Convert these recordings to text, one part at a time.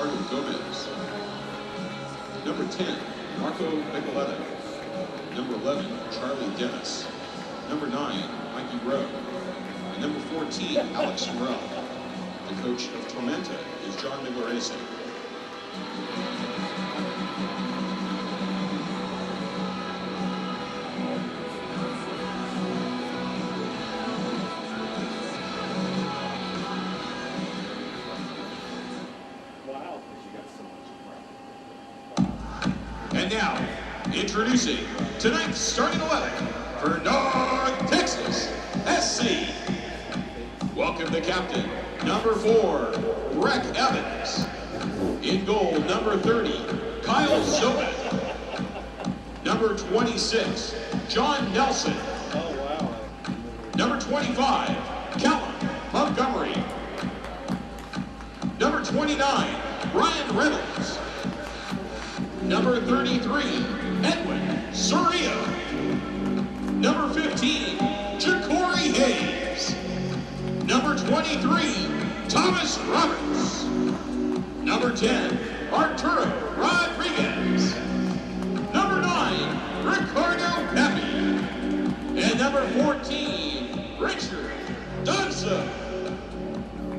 Ricardo Gomez. Number 10, Marco Nicoletta. Number 11, Charlie Dennis. Number 9, Mikey Rowe. And number 14, Alex Morel. The coach of Tormenta is John Miglorese. And now, introducing tonight's starting 11 for North Texas SC. Welcome the captain, number 4, Breck Evans. In goal, number 30, Kyle Zoman. Number 26, John Nelson. Number 25, Callum Montgomery. Number 29, Ryan Reynolds. Number 33, Edwin Soria. Number 15, Ja'Cory Hayes. Number 23, Thomas Roberts. Number 10, Arturo Rodriguez. Number 9, Ricardo Pepe. And number 14, Richard Dunson.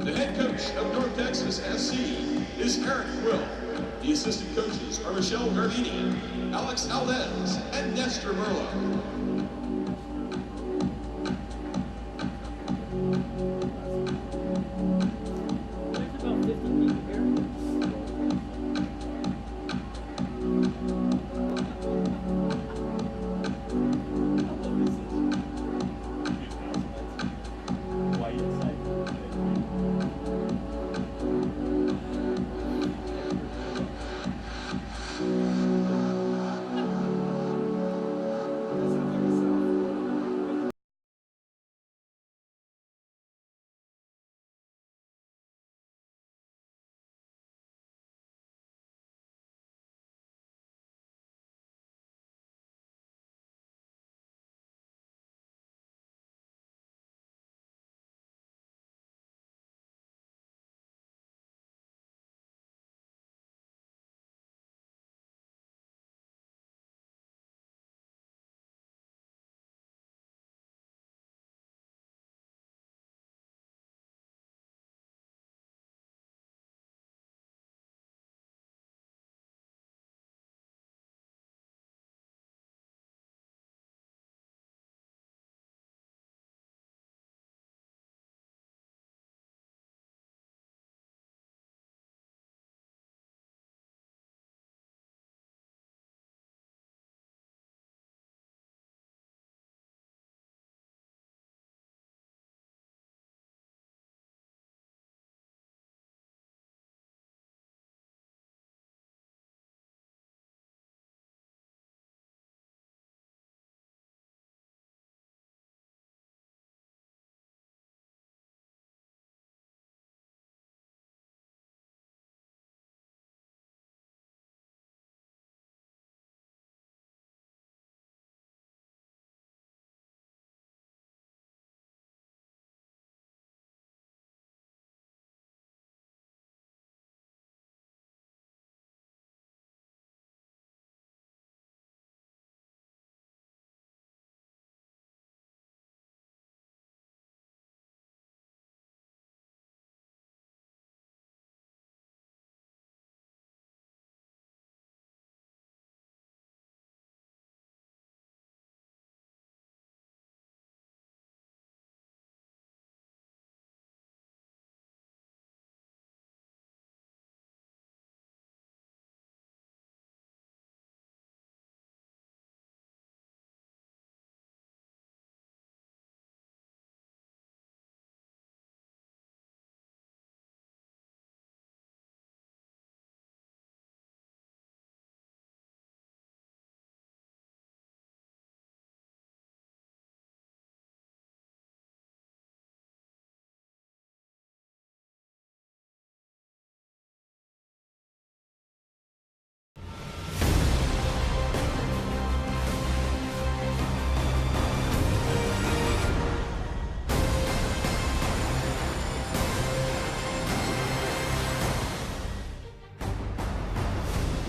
The head coach of North Texas SC is Eric Quill. The assistant coaches are Michelle Gardini, Alex Aldez, and Nestor Merlo.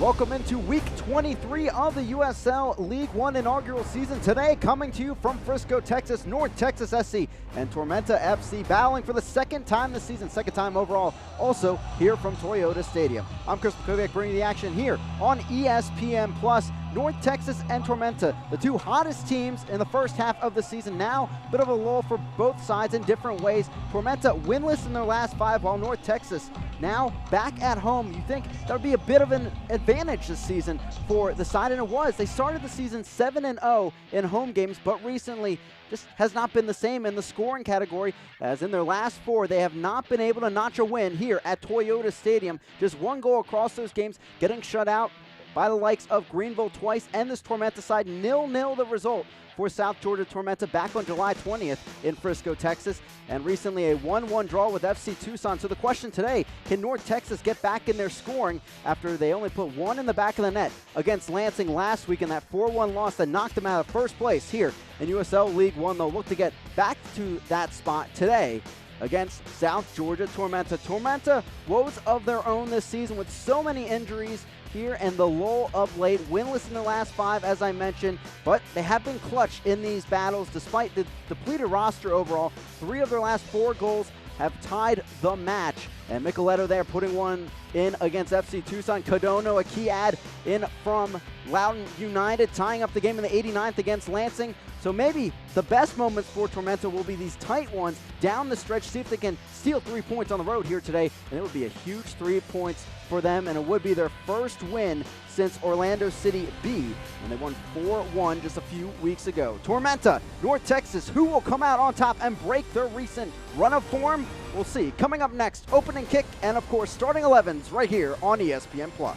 Welcome into week 23 of the USL League One inaugural season. Today, coming to you from Frisco, Texas, North Texas SC and Tormenta FC battling for the second time this season, second time overall, also here from Toyota Stadium. I'm Chris Makovic bringing the action here on ESPN Plus. North Texas and Tormenta, the two hottest teams in the first half of the season. Now, a bit of a lull for both sides in different ways. Tormenta winless in their last 5, while North Texas now back at home. You think that would be a bit of an advantage this season for the side, and it was. They started the season 7-0 in home games, but recently just has not been the same in the scoring category, as in their last 4, they have not been able to notch a win here at Toyota Stadium. Just 1 goal across those games, getting shut out by the likes of Greenville twice, and this Tormenta side 0-0 the result for South Georgia Tormenta back on July 20th in Frisco, Texas, and recently a 1-1 draw with FC Tucson. So the question today, can North Texas get back in their scoring after they only put 1 in the back of the net against Lansing last week in that 4-1 loss that knocked them out of first place here in USL League One? They'll look to get back to that spot today against South Georgia Tormenta. Tormenta, woes of their own this season with so many injuries here and the lull of late. Winless in the last 5, as I mentioned, but they have been clutch in these battles despite the depleted roster overall. 3 of their last 4 goals have tied the match, and Micheletto there putting one in against FC Tucson. Codono, a key add in from Loudoun United, tying up the game in the 89th against Lansing. So maybe the best moments for Tormenta will be these tight ones down the stretch, see if they can steal 3 points on the road here today, and it would be a huge 3 points for them, and it would be their first win since Orlando City B, when they won 4-1 just a few weeks ago. Tormenta, North Texas, who will come out on top and break their recent run of form? We'll see. Coming up next, opening kick, and of course, starting 11s right here on ESPN Plus.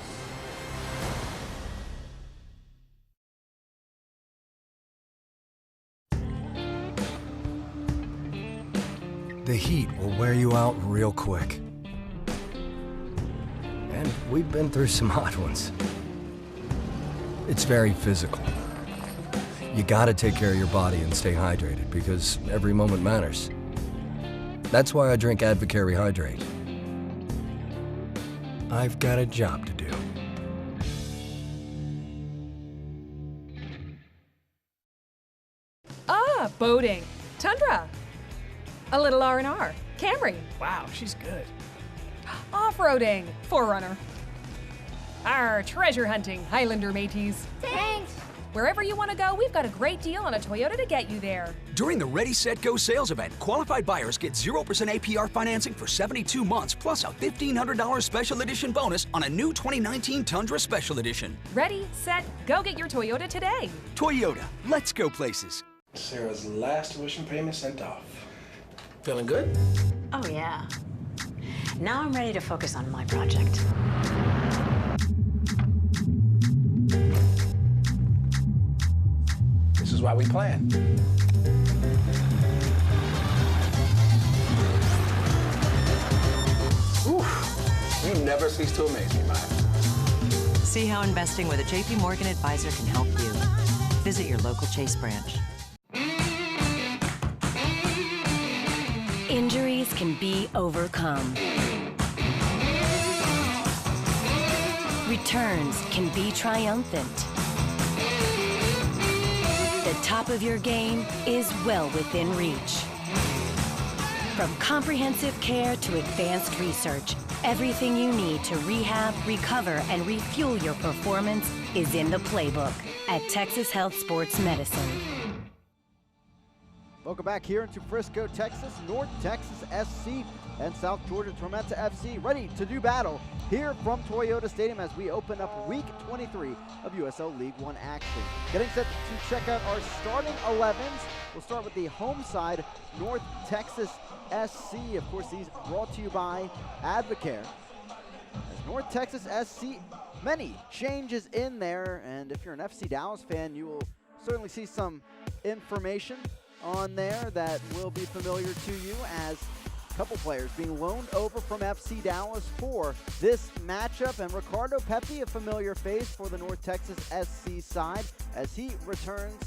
The heat will wear you out real quick. And we've been through some hot ones. It's very physical. You gotta take care of your body and stay hydrated because every moment matters. That's why I drink Advocare Rehydrate. I've got a job to do. Ah, boating. Tundra. A little R&R. Camry. Wow, she's good. Off-roading. Forerunner. Treasure hunting. Highlander mateys. Thanks! Wherever you want to go, we've got a great deal on a Toyota to get you there. During the Ready, Set, Go sales event, qualified buyers get 0% APR financing for 72 months, plus a $1,500 special edition bonus on a new 2019 Tundra Special Edition. Ready, set, go get your Toyota today. Toyota, let's go places. Sarah's last tuition payment sent off. Feeling good? Oh, yeah. Now I'm ready to focus on my project. This is why we plan. Oof. You never cease to amaze me, Maya. See how investing with a JP Morgan advisor can help you. Visit your local Chase branch. Injuries can be overcome. Returns can be triumphant. The top of your game is well within reach. From comprehensive care to advanced research, everything you need to rehab, recover, and refuel your performance is in the playbook at Texas Health Sports Medicine. Welcome back here into Frisco, Texas. North Texas SC and South Georgia Tormenta FC ready to do battle here from Toyota Stadium as we open up week 23 of USL League One action. Getting set to check out our starting 11s. We'll start with the home side, North Texas SC. Of course, these brought to you by Advocare. As North Texas SC, many changes in there, and if you're an FC Dallas fan, you will certainly see some information on there that will be familiar to you, as a couple players being loaned over from FC Dallas for this matchup. And Ricardo Pepe, a familiar face for the North Texas SC side, as he returns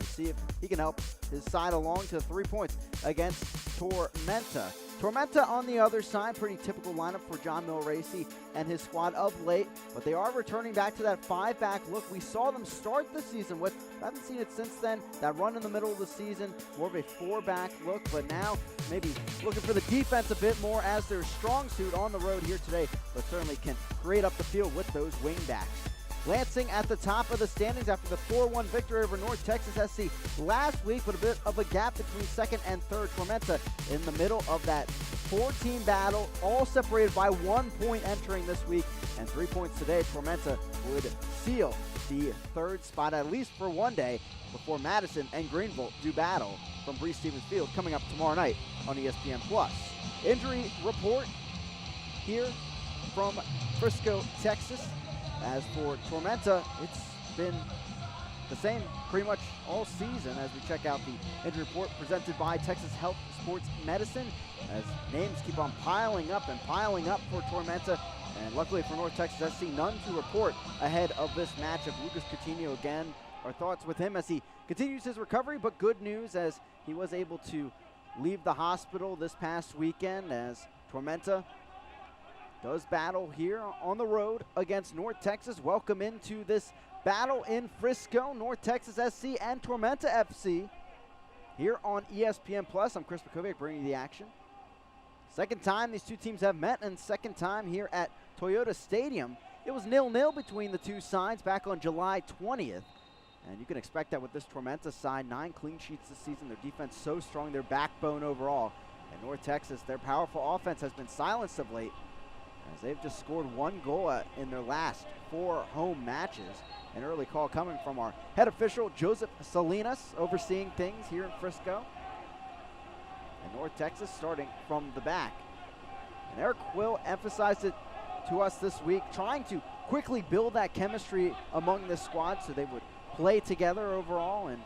to see if he can help his side along to 3 points against Tormenta. Tormenta on the other side, pretty typical lineup for John Milracy and his squad of late, but they are returning back to that 5-back look we saw them start the season with. I haven't seen it since then. That run in the middle of the season, more of a 4-back look, but now maybe looking for the defense a bit more as their strong suit on the road here today, but certainly can create up the field with those wing backs. Lansing at the top of the standings after the 4-1 victory over North Texas SC last week, with a bit of a gap between second and third. Tormenta in the middle of that 4-team battle, all separated by 1 point entering this week, and 3 points today. Tormenta would seal the third spot, at least for one day, before Madison and Greenville do battle from Breese Stevens Field coming up tomorrow night on ESPN+. Injury report here from Frisco, Texas. As for Tormenta, it's been the same pretty much all season as we check out the injury report presented by Texas Health Sports Medicine, as names keep on piling up for Tormenta. And luckily for North Texas SC, none to report ahead of this matchup. Lucas Coutinho again, our thoughts with him as he continues his recovery, but good news as he was able to leave the hospital this past weekend, as Tormenta does battle here on the road against North Texas. Welcome into this battle in Frisco, North Texas SC and Tormenta FC here on ESPN+. I'm Chris Bukovic bringing you the action. Second time these two teams have met, and second time here at Toyota Stadium. It was 0-0 between the two sides back on July 20th. And you can expect that with this Tormenta side. 9 clean sheets this season. Their defense so strong, their backbone overall. And North Texas, their powerful offense has been silenced of late, as they've just scored 1 goal in their last 4 home matches. An early call coming from our head official, Joseph Salinas, overseeing things here in Frisco. And North Texas starting from the back. And Eric Quill emphasized it to us this week, trying to quickly build that chemistry among this squad so they would play together overall and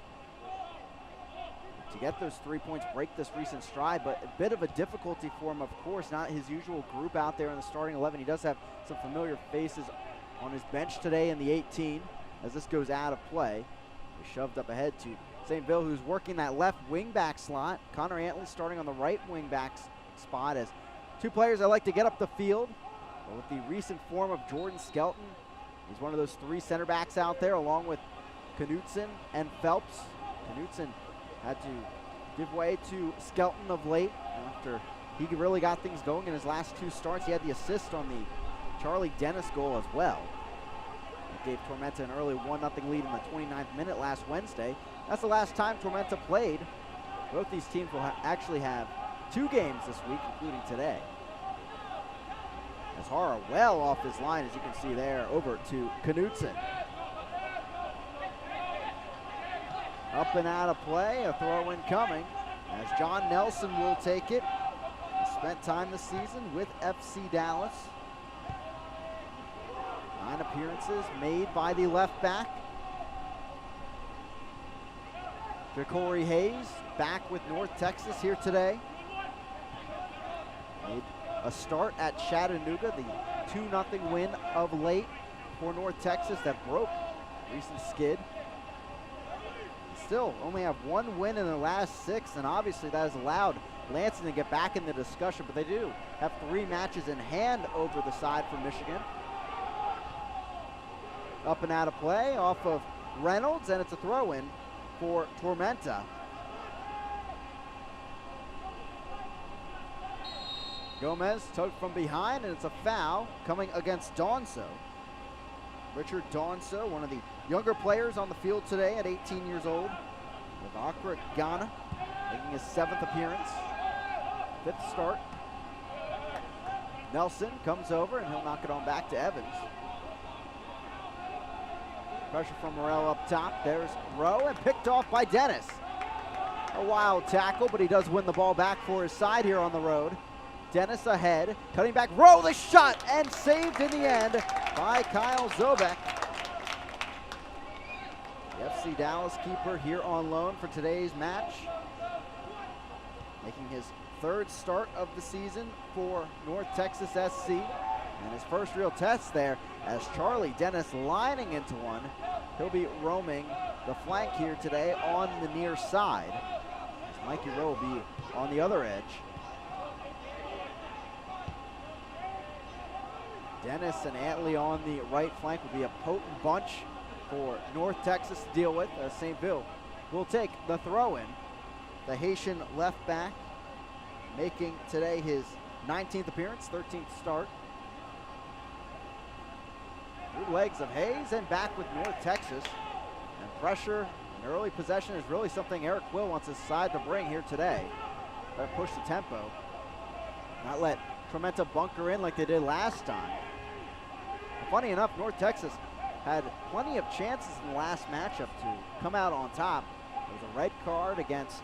to get those 3 points, break this recent stride. But a bit of a difficulty for him, of course, not his usual group out there in the starting 11. He does have some familiar faces on his bench today in the 18 as this goes out of play. They shoved up ahead to St. Bill, who's working that left wing back slot. Connor Antley starting on the right wing back spot, as two players that like to get up the field. But with the recent form of Jordan Skelton, he's one of those 3 center backs out there, along with Knutson and Phelps. Knutson had to give way to Skelton of late after he really got things going in his last 2 starts. He had the assist on the Charlie Dennis goal as well. It gave Tormenta an early 1-0 lead in the 29th minute last Wednesday. That's the last time Tormenta played. Both these teams will actually have 2 games this week, including today. As Hara well off his line, as you can see there, over to Knutson. Up and out of play, a throw-in coming, as John Nelson will take it. He spent time this season with FC Dallas. 9 appearances made by the left back. Ja'Cory Hayes back with North Texas here today. Made a start at Chattanooga, the 2-0 win of late for North Texas that broke recent skid. Still only have 1 win in their last 6, and obviously that has allowed Lansing to get back in the discussion, but they do have 3 matches in hand over the side for Michigan. Up and out of play off of Reynolds, and it's a throw-in for Tormenta. Gomez tugged from behind, and it's a foul coming against Donso. Richard Donso, one of the younger players on the field today at 18 years old, with Accra, Ghana, making his 7th appearance, 5th start. Nelson comes over, and he'll knock it on back to Evans. Pressure from Morel up top. There's Rowe, and picked off by Dennis. A wild tackle, but he does win the ball back for his side here on the road. Dennis ahead, cutting back, Rowe the shot, and saved in the end by Kyle Zobek. The FC Dallas keeper here on loan for today's match, making his 3rd start of the season for North Texas SC, and his first real test there as Charlie Dennis lining into one. He'll be roaming the flank here today on the near side. As Mikey Rowe will be on the other edge. Dennis and Antley on the right flank will be a potent bunch for North Texas to deal with. St. Ville will take the throw-in. The Haitian left back making today his 19th appearance, 13th start. Through legs of Hayes and back with North Texas. And pressure and early possession is really something Eric Quill wants his side to bring here today. Try to push the tempo. Not let Tormenta bunker in like they did last time. And funny enough, North Texas had plenty of chances in the last matchup to come out on top. There was a red card against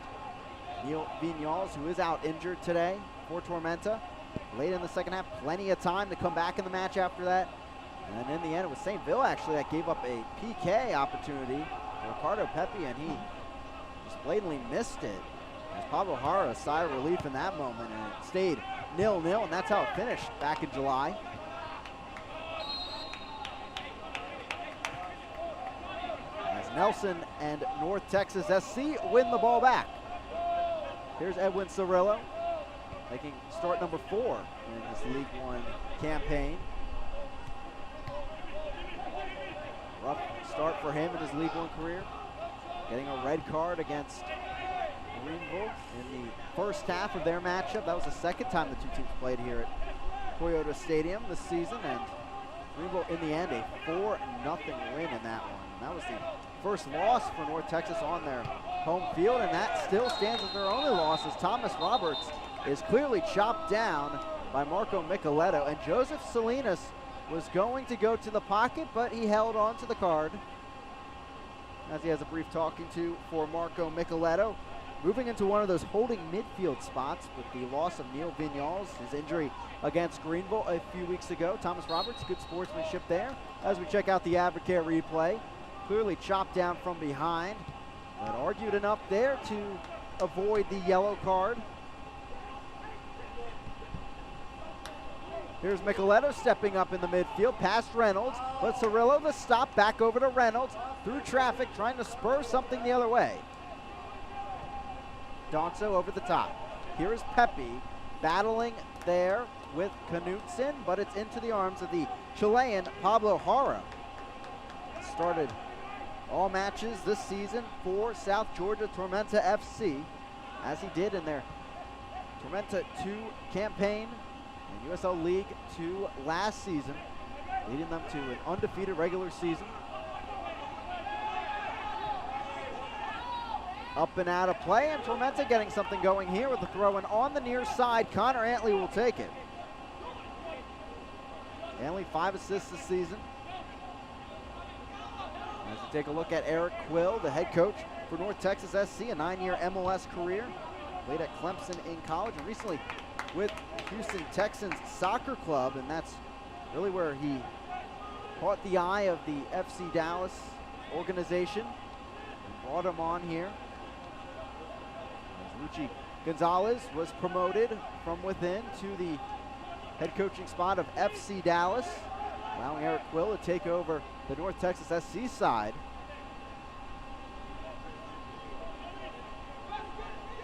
Neil Vignoles, who is out injured today for Tormenta. Late in the second half, plenty of time to come back in the match after that. And in the end, it was St. Ville actually that gave up a PK opportunity for Ricardo Pepe, and he just blatantly missed it. As Pablo Jara, a sigh of relief in that moment, and it stayed 0-0, and that's how it finished back in July. As Nelson and North Texas SC win the ball back. Here's Edwin Cirillo, making start number 4 in his League One campaign. Rough start for him in his League One career. Getting a red card against Greenville in the first half of their matchup. That was the second time the two teams played here at Toyota Stadium this season, and Greenville in the end a 4-0 win in that one. And that was the first loss for North Texas on their home field, and that still stands as their only loss, as Thomas Roberts is clearly chopped down by Marco Micheletto, and Joseph Salinas was going to go to the pocket, but he held on to the card as he has a brief talking to for Marco Micheletto. Moving into one of those holding midfield spots with the loss of Neil Vignoles, his injury against Greenville a few weeks ago. Thomas Roberts, good sportsmanship there. As we check out the Advocare replay, clearly chopped down from behind, but argued enough there to avoid the yellow card. Here's Micheletto stepping up in the midfield, past Reynolds, but Cirillo the stop, back over to Reynolds, through traffic, trying to spur something the other way. Donso over the top. Here is Pepe battling there with Knutson, but it's into the arms of the Chilean Pablo Jara. Started all matches this season for South Georgia Tormenta FC, as he did in their Tormenta 2 campaign in USL League 2 last season, leading them to an undefeated regular season. Up and out of play, and Tormenta getting something going here with the throw-in on the near side. Connor Antley will take it. Antley 5 assists this season. As we take a look at Eric Quill, the head coach for North Texas SC, a 9-year MLS career. Played at Clemson in college, and recently with Houston Texans Soccer Club, and that's really where he caught the eye of the FC Dallas organization and brought him on here. Ruchi Gonzalez was promoted from within to the head coaching spot of FC Dallas, allowing Eric Quill to take over the North Texas SC side.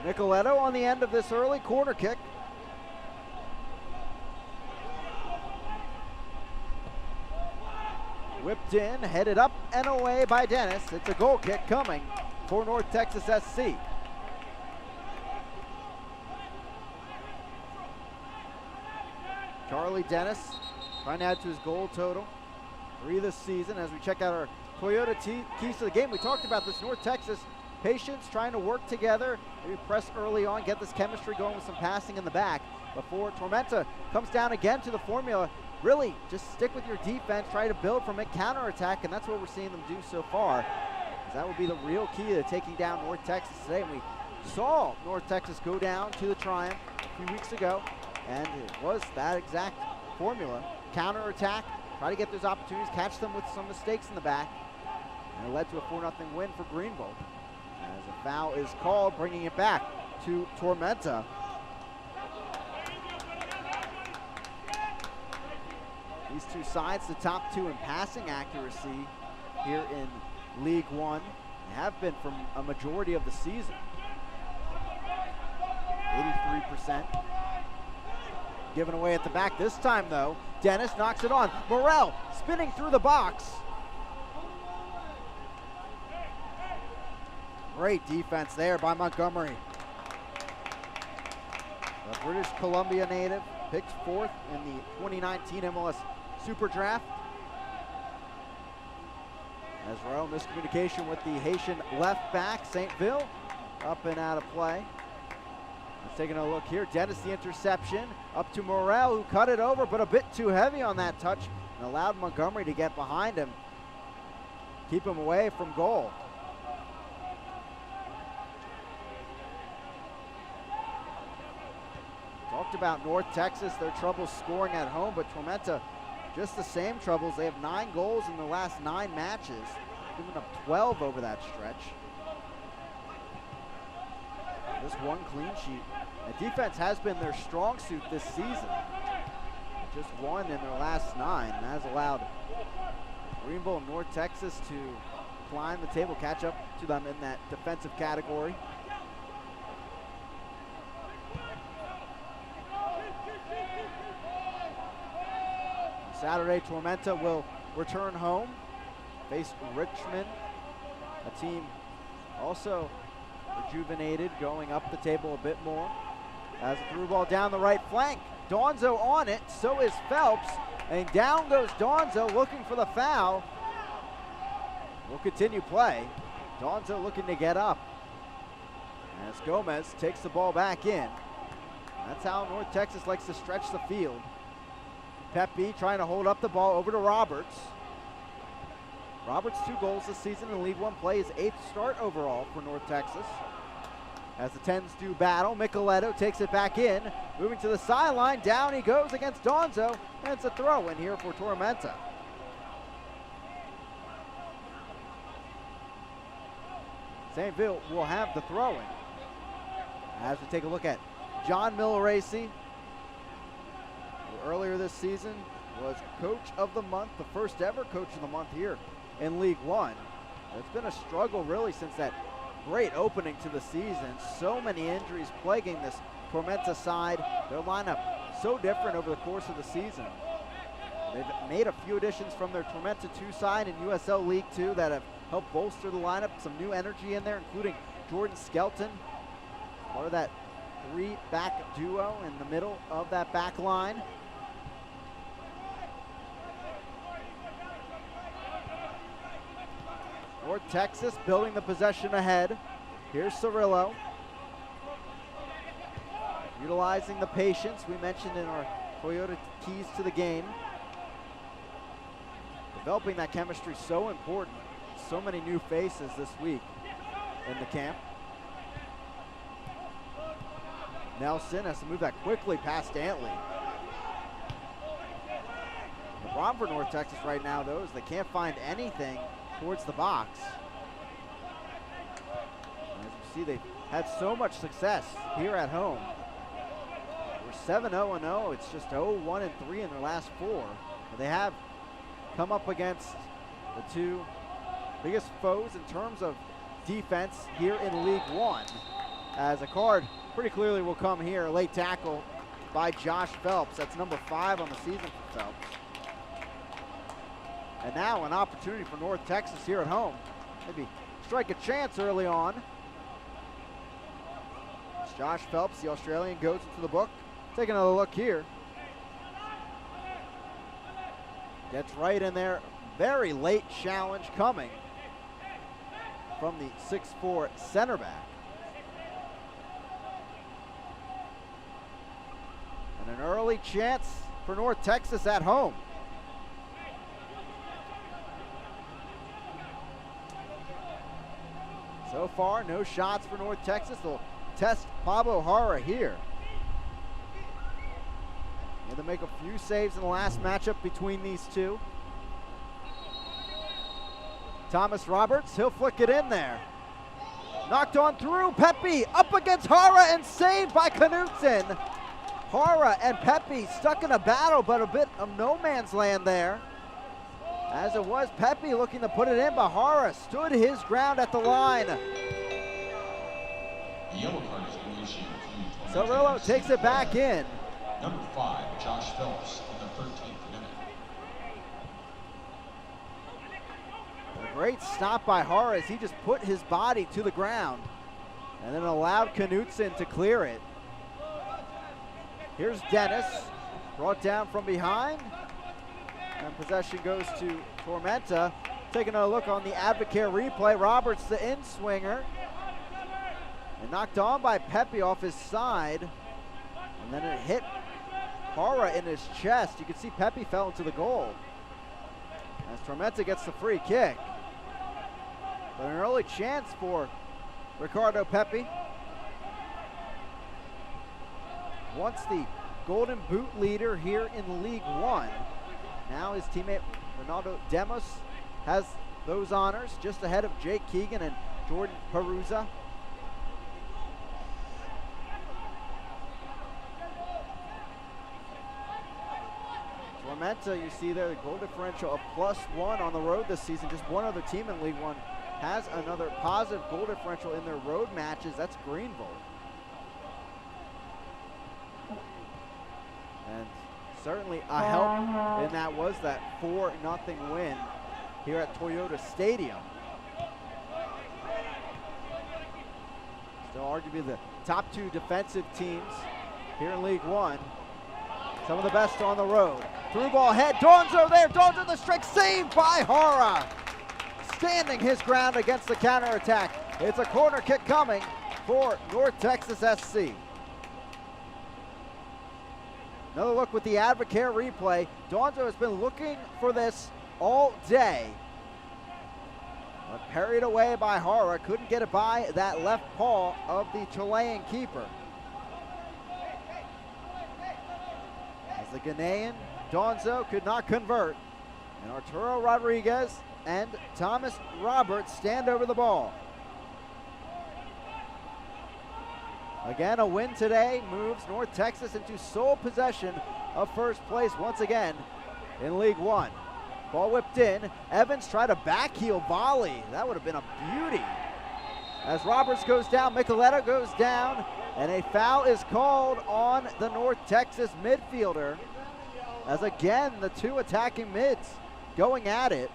Micheletto on the end of this early corner kick. Whipped in, headed up and away by Dennis. It's a goal kick coming for North Texas SC. Charlie Dennis trying to add to his goal total. 3 this season. As we check out our Toyota keys to the game, we talked about this. North Texas patience, trying to work together, maybe press early on, get this chemistry going with some passing in the back before Tormenta comes down again to the formula. Really just stick with your defense, try to build from it, counterattack, and that's what we're seeing them do so far. That will be the real key to taking down North Texas today. And we saw North Texas go down to the Triumph a few weeks ago, and it was that exact formula. Counterattack, try to get those opportunities, catch them with some mistakes in the back, and it led to a 4-0 win for Greenville. As a foul is called, bringing it back to Tormenta. These two sides, the top 2 in passing accuracy here in League One. They have been from a majority of the season. 83%. Given away at the back this time, though. Dennis knocks it on. Morrell spinning through the box. Great defense there by Montgomery. The British Columbia native picked 4th in the 2019 MLS Super Draft. As well, miscommunication with the Haitian left back, St. Ville, up and out of play. Let's taking a look here. Dennis the interception, up to Morrell, who cut it over, but a bit too heavy on that touch and allowed Montgomery to get behind him, keep him away from goal. Talked about North Texas, their troubles scoring at home, but Tormenta, just the same troubles. They have 9 goals in the last 9 matches, giving up 12 over that stretch. Just 1 clean sheet. The defense has been their strong suit this season. Just 1 in their last 9. And that has allowed Greenville and North Texas to climb the table, catch up to them in that defensive category. Saturday, Tormenta will return home, face Richmond, a team also rejuvenated, going up the table a bit more. As a through ball down the right flank, Donzo on it, so is Phelps, and down goes Donzo looking for the foul. Will continue play. Donzo looking to get up, as Gomez takes the ball back in. That's how North Texas likes to stretch the field. Pepe trying to hold up the ball over to Roberts. Roberts 2 goals this season in League One play, his 8th start overall for North Texas. As the 10s do battle, Micheletto takes it back in, moving to the sideline, down he goes against Donzo, and it's a throw in here for Tormenta. St. Ville will have the throw in. As we take a look at John Milleracey, who earlier this season was Coach of the Month, the first ever Coach of the Month here in League One. It's been a struggle really since that great opening to the season. So many injuries plaguing this Tormenta side. Their lineup so different over the course of the season. They've made a few additions from their Tormenta 2 side in USL League 2 that have helped bolster the lineup. Some new energy in there, including Jordan Skelton, part of that 3-back duo in the middle of that back line. North Texas building the possession ahead. Here's Cirillo. Utilizing the patience we mentioned in our Toyota keys to the game. Developing that chemistry so important. So many new faces this week in the camp. Nelson has to move that quickly past Dantley. The problem for North Texas right now, though, is they can't find anything towards the box. As you see, they've had so much success here at home. We're 7-0-0. It's just 0-1-3 in their last 4. But they have come up against the 2 biggest foes in terms of defense here in League One. As a card pretty clearly will come here. Late tackle by Josh Phelps. That's number 5 on the season for Phelps. And now an opportunity for North Texas here at home. Maybe strike a chance early on. As Josh Phelps, the Australian, goes into the book. Take another look here. Gets right in there. Very late challenge coming from the 6'4" center back. And an early chance for North Texas at home. So far, no shots for North Texas. They'll test Pablo Jara here. Had to make a few saves in the last matchup between these two. Thomas Roberts, he'll flick it in there. Knocked on through, Pepe up against Jara and saved by Knutson. Jara and Pepe stuck in a battle, but a bit of no man's land there. as it was Pepe looking to put it in, but Hara stood his ground at the line. A yellow card is going to issue to Cirillo takes it back in. Number 5, Josh Phelps, in the 13th minute. A great stop by Hara as he just put his body to the ground and then allowed Knutson to clear it. Here's Dennis, brought down from behind. And possession goes to Tormenta. Taking a look on the Advocare replay. Roberts, the in-swinger. And knocked on by Pepe off his side. And then it hit Hara in his chest. You can see Pepe fell into the goal. As Tormenta gets the free kick. But an early chance for Ricardo Pepe. Once the Golden Boot leader here in League One. Now his teammate Ronaldo Demos has those honors, just ahead of Jake Keegan and Jordan Perusa. Tormenta, you see there, the goal differential of +1 on the road this season. Just one other team in League One has another positive goal differential in their road matches. That's Greenville. And certainly a help in that was that 4-0 win here at Toyota Stadium. Still arguably the top 2 defensive teams here in League One. Some of the best on the road. Through ball head, Donzo there, Donzo the strike, saved by Hara. Standing his ground against the counterattack. It's a corner kick coming for North Texas SC. Another look with the Advocare replay. Donzo has been looking for this all day. But parried away by Hara. Couldn't get it by that left paw of the Chilean keeper. As the Ghanaian, Donzo could not convert. And Arturo Rodriguez and Thomas Roberts stand over the ball. Again, a win today moves North Texas into sole possession of first place once again in League One. Ball whipped in. Evans tried a backheel volley. That would have been a beauty. As Roberts goes down, Micheletti goes down, and a foul is called on the North Texas midfielder. As again, the 2 attacking mids going at it.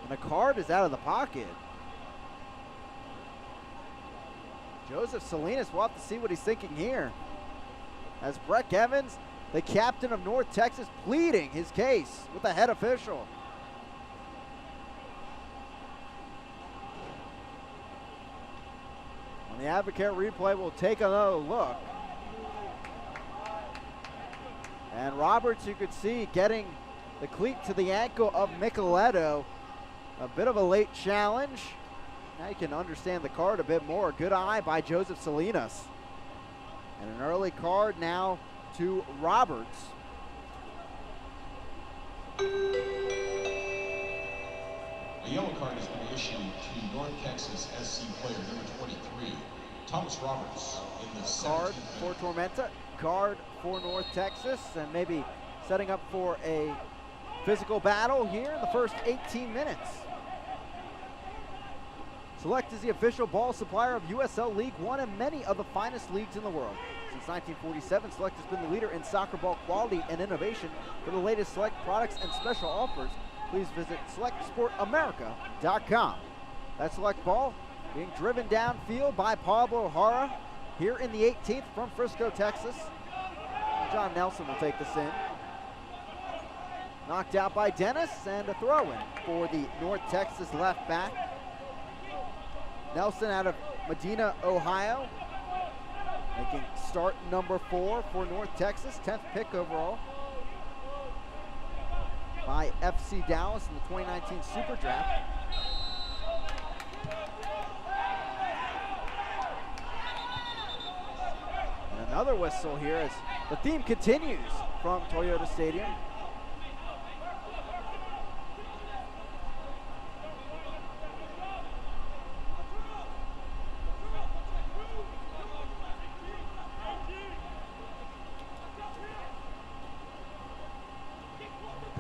And a card is out of the pocket. Joseph Salinas, we'll have to see what he's thinking here. As Breck Evans, the captain of North Texas, pleading his case with the head official. On the Advocare replay, we'll take another look. And Roberts, you could see, getting the cleat to the ankle of Micheletti. A bit of a late challenge. Now you can understand the card a bit more. Good eye by Joseph Salinas. And an early card now to Roberts. A yellow card has been issued to North Texas SC player number 23, Thomas Roberts, in the Card 17th for minute. Tormenta, card for North Texas, and maybe setting up for a physical battle here in the first 18 minutes. Select is the official ball supplier of USL League One and many of the finest leagues in the world. Since 1947, Select has been the leader in soccer ball quality and innovation. For the latest Select products and special offers, please visit SelectSportAmerica.com. That Select ball being driven downfield by Pablo Hara here in the 18th from Frisco, Texas. John Nelson will take this in. Knocked out by Dennis, and a throw-in for the North Texas left back. Nelson out of Medina, Ohio, making start number 4 for North Texas, 10th pick overall by FC Dallas in the 2019 Super Draft. And another whistle here as the theme continues from Toyota Stadium.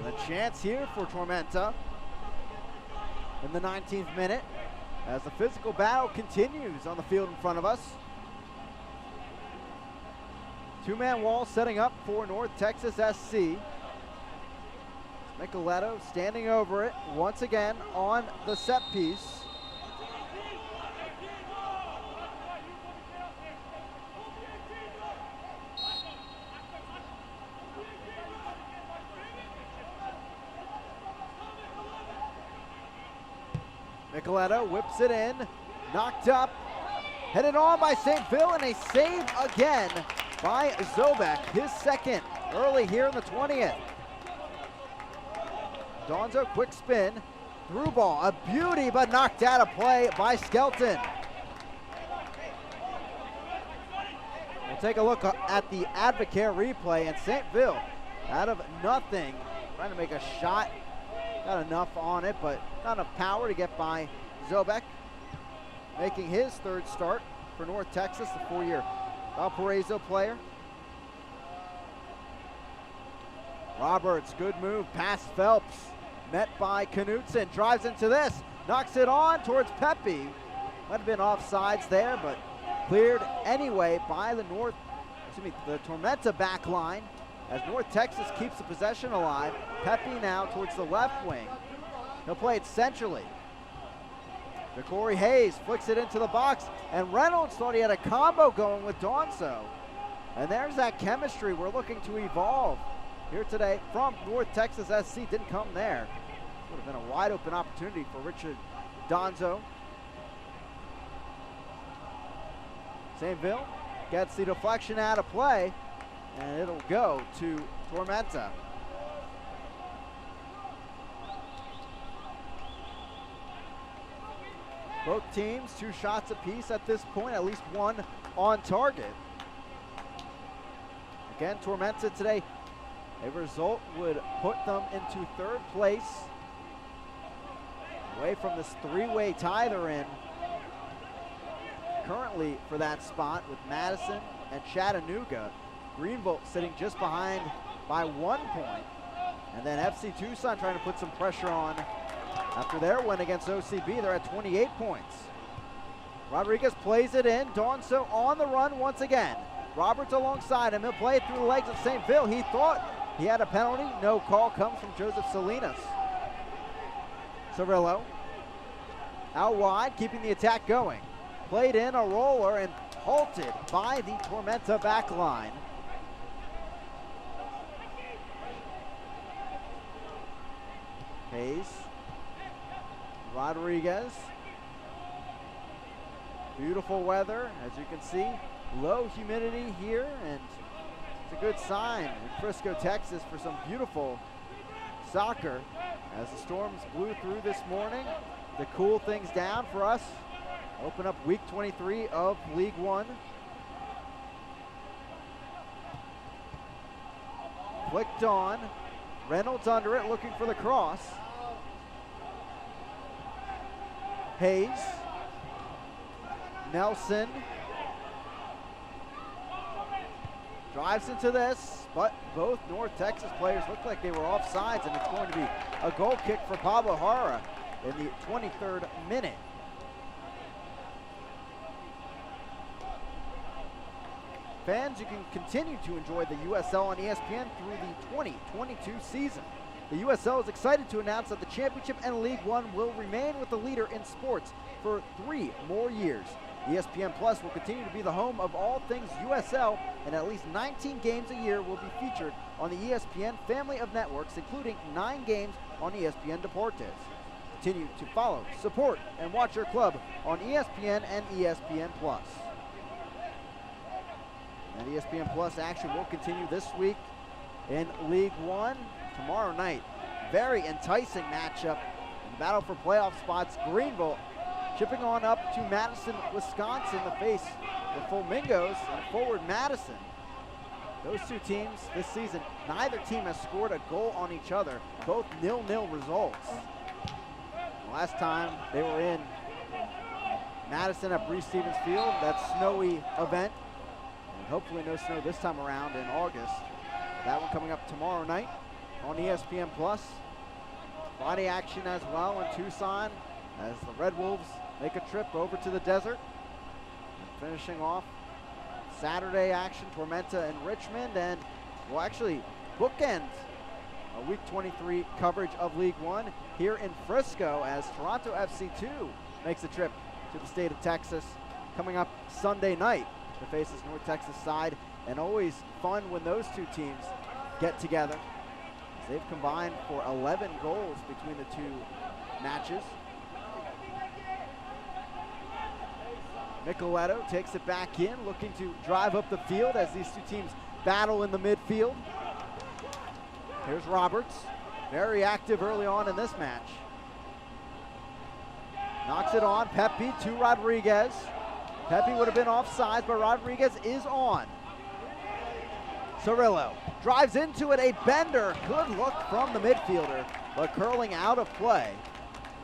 And a chance here for Tormenta in the 19th minute as the physical battle continues on the field in front of us. Two-man wall setting up for North Texas SC. Micheletto standing over it once again on the set piece. Micheletto whips it in, knocked up, headed on by St. Phil, and a save again by Zobek, his second early here in the 20th. Donzo, quick spin, through ball, a beauty, but knocked out of play by Skelton. We'll take a look at the Advocare replay, and St. Phil, out of nothing, trying to make a shot. Got enough on it, but not enough power to get by Zobek, making his third start for North Texas, the 4-year Valparaiso player. Roberts, good move, past Phelps, met by Knutson, drives into this, knocks it on towards Pepe. Might have been offsides there, but cleared anyway by the Tormenta back line. As North Texas keeps the possession alive, Pepe now towards the left wing. He'll play it centrally. Corey Hayes flicks it into the box, and Reynolds thought he had a combo going with Donzo. And there's that chemistry we're looking to evolve here today from North Texas SC. Didn't come there. Would have been a wide open opportunity for Richard Donzo. St. Phil gets the deflection out of play, and it'll go to Tormenta. Both teams 2 shots apiece at this point, at least one on target. Again, Tormenta today, a result would put them into 3rd place, away from this 3-way tie they're in currently for that spot with Madison and Chattanooga. Greenville sitting just behind by 1 point. And then FC Tucson trying to put some pressure on after their win against OCB. They're at 28 points. Rodriguez plays it in. Donzo on the run once again. Roberts alongside him. He'll play it through the legs of St. Phil. He thought he had a penalty. No call comes from Joseph Salinas. Cirillo out wide, keeping the attack going. Played in a roller and halted by the Tormenta back line. Hayes, Rodriguez. Beautiful weather, as you can see. Low humidity here, and it's a good sign in Frisco, Texas for some beautiful soccer as the storms blew through this morning to cool things down for us. Open up week 23 of League One. Flicked on. Reynolds under it, looking for the cross. Hayes. Nelson. Drives into this, but both North Texas players look like they were offsides, and it's going to be a goal kick for Pablo Jara in the 23rd minute. Fans, you can continue to enjoy the USL on ESPN through the 2022 season. The USL is excited to announce that the Championship and League One will remain with the leader in sports for 3 more years. ESPN Plus will continue to be the home of all things USL, and at least 19 games a year will be featured on the ESPN family of networks, including 9 games on ESPN Deportes. Continue to follow, support, and watch your club on ESPN and ESPN Plus. And ESPN Plus action will continue this week in League One. Tomorrow night, very enticing matchup in the battle for playoff spots. Greenville chipping on up to Madison, Wisconsin to face the Flamingos and Forward Madison. Those 2 teams this season, neither team has scored a goal on each other. Both 0-0 results. Last time they were in Madison at Breese Stevens Field, that snowy event. And hopefully no snow this time around in August. That one coming up tomorrow night. on ESPN Plus. Friday action as well in Tucson as the Red Wolves make a trip over to the desert. And finishing off Saturday action, Tormenta in Richmond, and we'll actually bookend a Week 23 coverage of League One here in Frisco as Toronto FC2 makes a trip to the state of Texas coming up Sunday night to face this North Texas side. And always fun when those two teams get together. They've combined for 11 goals between the two matches. Micheletto takes it back in, looking to drive up the field as these two teams battle in the midfield. Here's Roberts, very active early on in this match. Knocks it on, Pepe to Rodriguez. Pepe would have been offside, but Rodriguez is on. Cirillo drives into it, a bender. Good look from the midfielder, but curling out of play.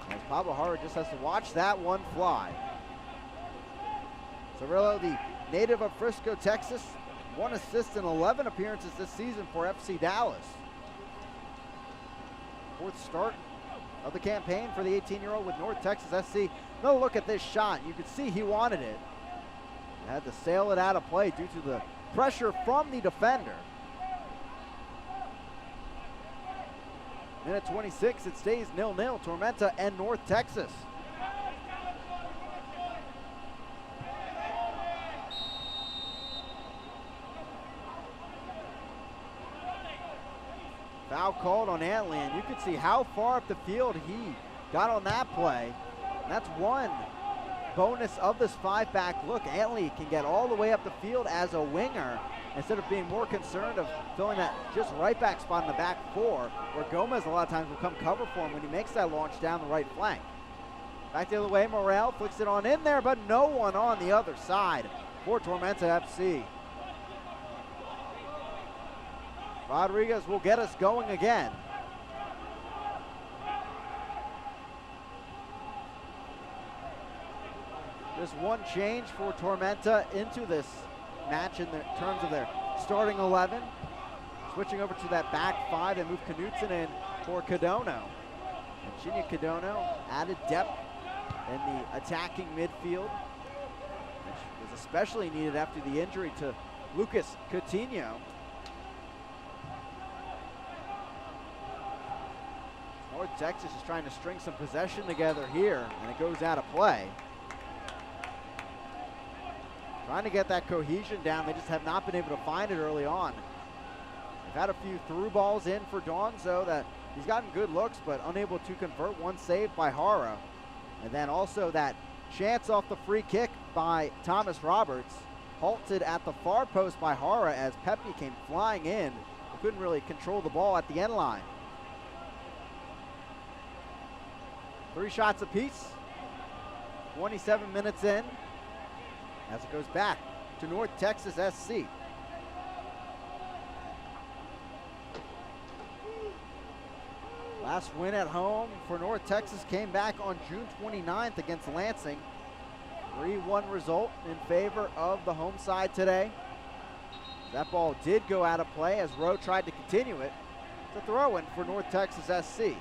As Pablo Hara just has to watch that one fly. Cirillo, the native of Frisco, Texas, 1 assist in 11 appearances this season for FC Dallas. 4th start of the campaign for the 18-year-old with North Texas SC. No look at this shot. You could see he wanted it. He had to sail it out of play due to the pressure from the defender. Minute 26, it stays 0-0, Tormenta and North Texas. Foul called on Antley, and you could see how far up the field he got on that play. And that's one bonus of this 5-back look. Antley can get all the way up the field as a winger instead of being more concerned of filling that just right back spot in the back 4, where Gomez a lot of times will come cover for him when he makes that launch down the right flank. Back the other way, Morel flicks it on in there, but no one on the other side for Tormenta FC. Rodriguez will get us going again. Just one change for Tormenta into this match in terms of their starting 11. Switching over to that back 5 and move Knutson in for Cadono. And Chinya Cadono added depth in the attacking midfield, which was especially needed after the injury to Lucas Coutinho. North Texas is trying to string some possession together here, and it goes out of play. Trying to get that cohesion down. They just have not been able to find it early on. They've had a few through balls in for Donzo that he's gotten good looks, but unable to convert. One save by Hara. And then also that chance off the free kick by Thomas Roberts, halted at the far post by Hara as Pepe came flying in. He couldn't really control the ball at the end line. 3 shots apiece. 27 minutes in as it goes back to North Texas SC. Last win at home for North Texas came back on June 29th against Lansing. 3-1 result in favor of the home side today. That ball did go out of play as Rowe tried to continue it. It's a throw-in for North Texas SC.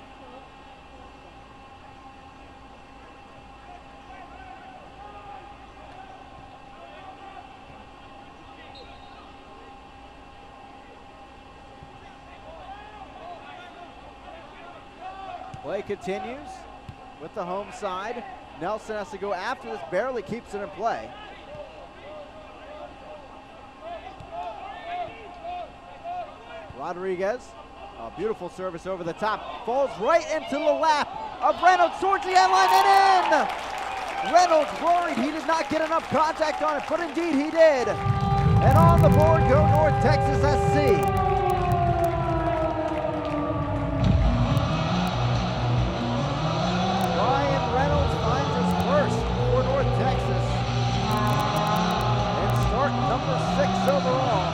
Play continues with the home side. Nelson has to go after this, barely keeps it in play. Rodriguez, a beautiful service over the top, falls right into the lap of Reynolds towards the end line and in! Reynolds worried he did not get enough contact on it, but indeed he did. And on the board go North Texas SC. Number 6 overall.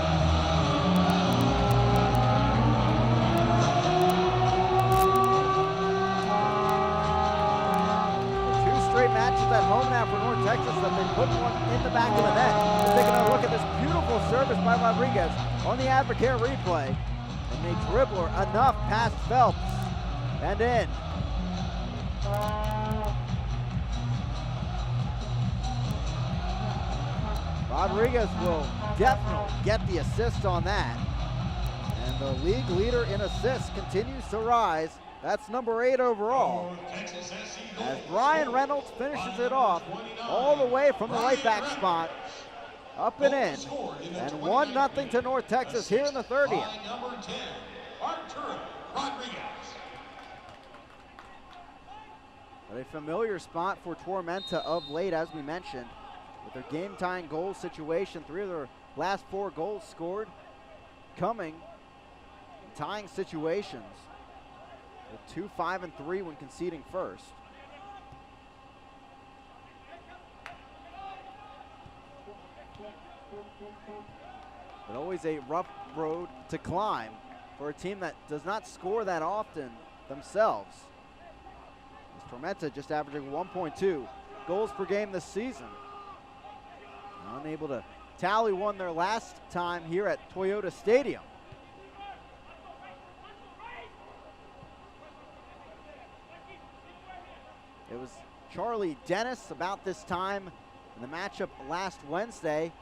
2 straight matches at home now for North Texas that they put one in the back of the net. We're taking a look at this beautiful service by Rodriguez on the Advocare replay. And a dribbler enough past Phelps. And in. Rodriguez will definitely get the assist on that. And the league leader in assists continues to rise. That's number 8 overall. As Brian Reynolds finishes it off all the way from the right back spot. Up and in. And 1-0 to North Texas here in the 30th. But a familiar spot for Tormenta of late, as we mentioned, with their game-tying goal situation. 3 of their last 4 goals scored coming in tying situations, with 2, 5, and 3 when conceding first. But always a rough road to climb for a team that does not score that often themselves. As Tormenta just averaging 1.2 goals per game this season. Unable to tally one their last time here at Toyota Stadium. It was Charlie Dennis about this time in the matchup last Wednesday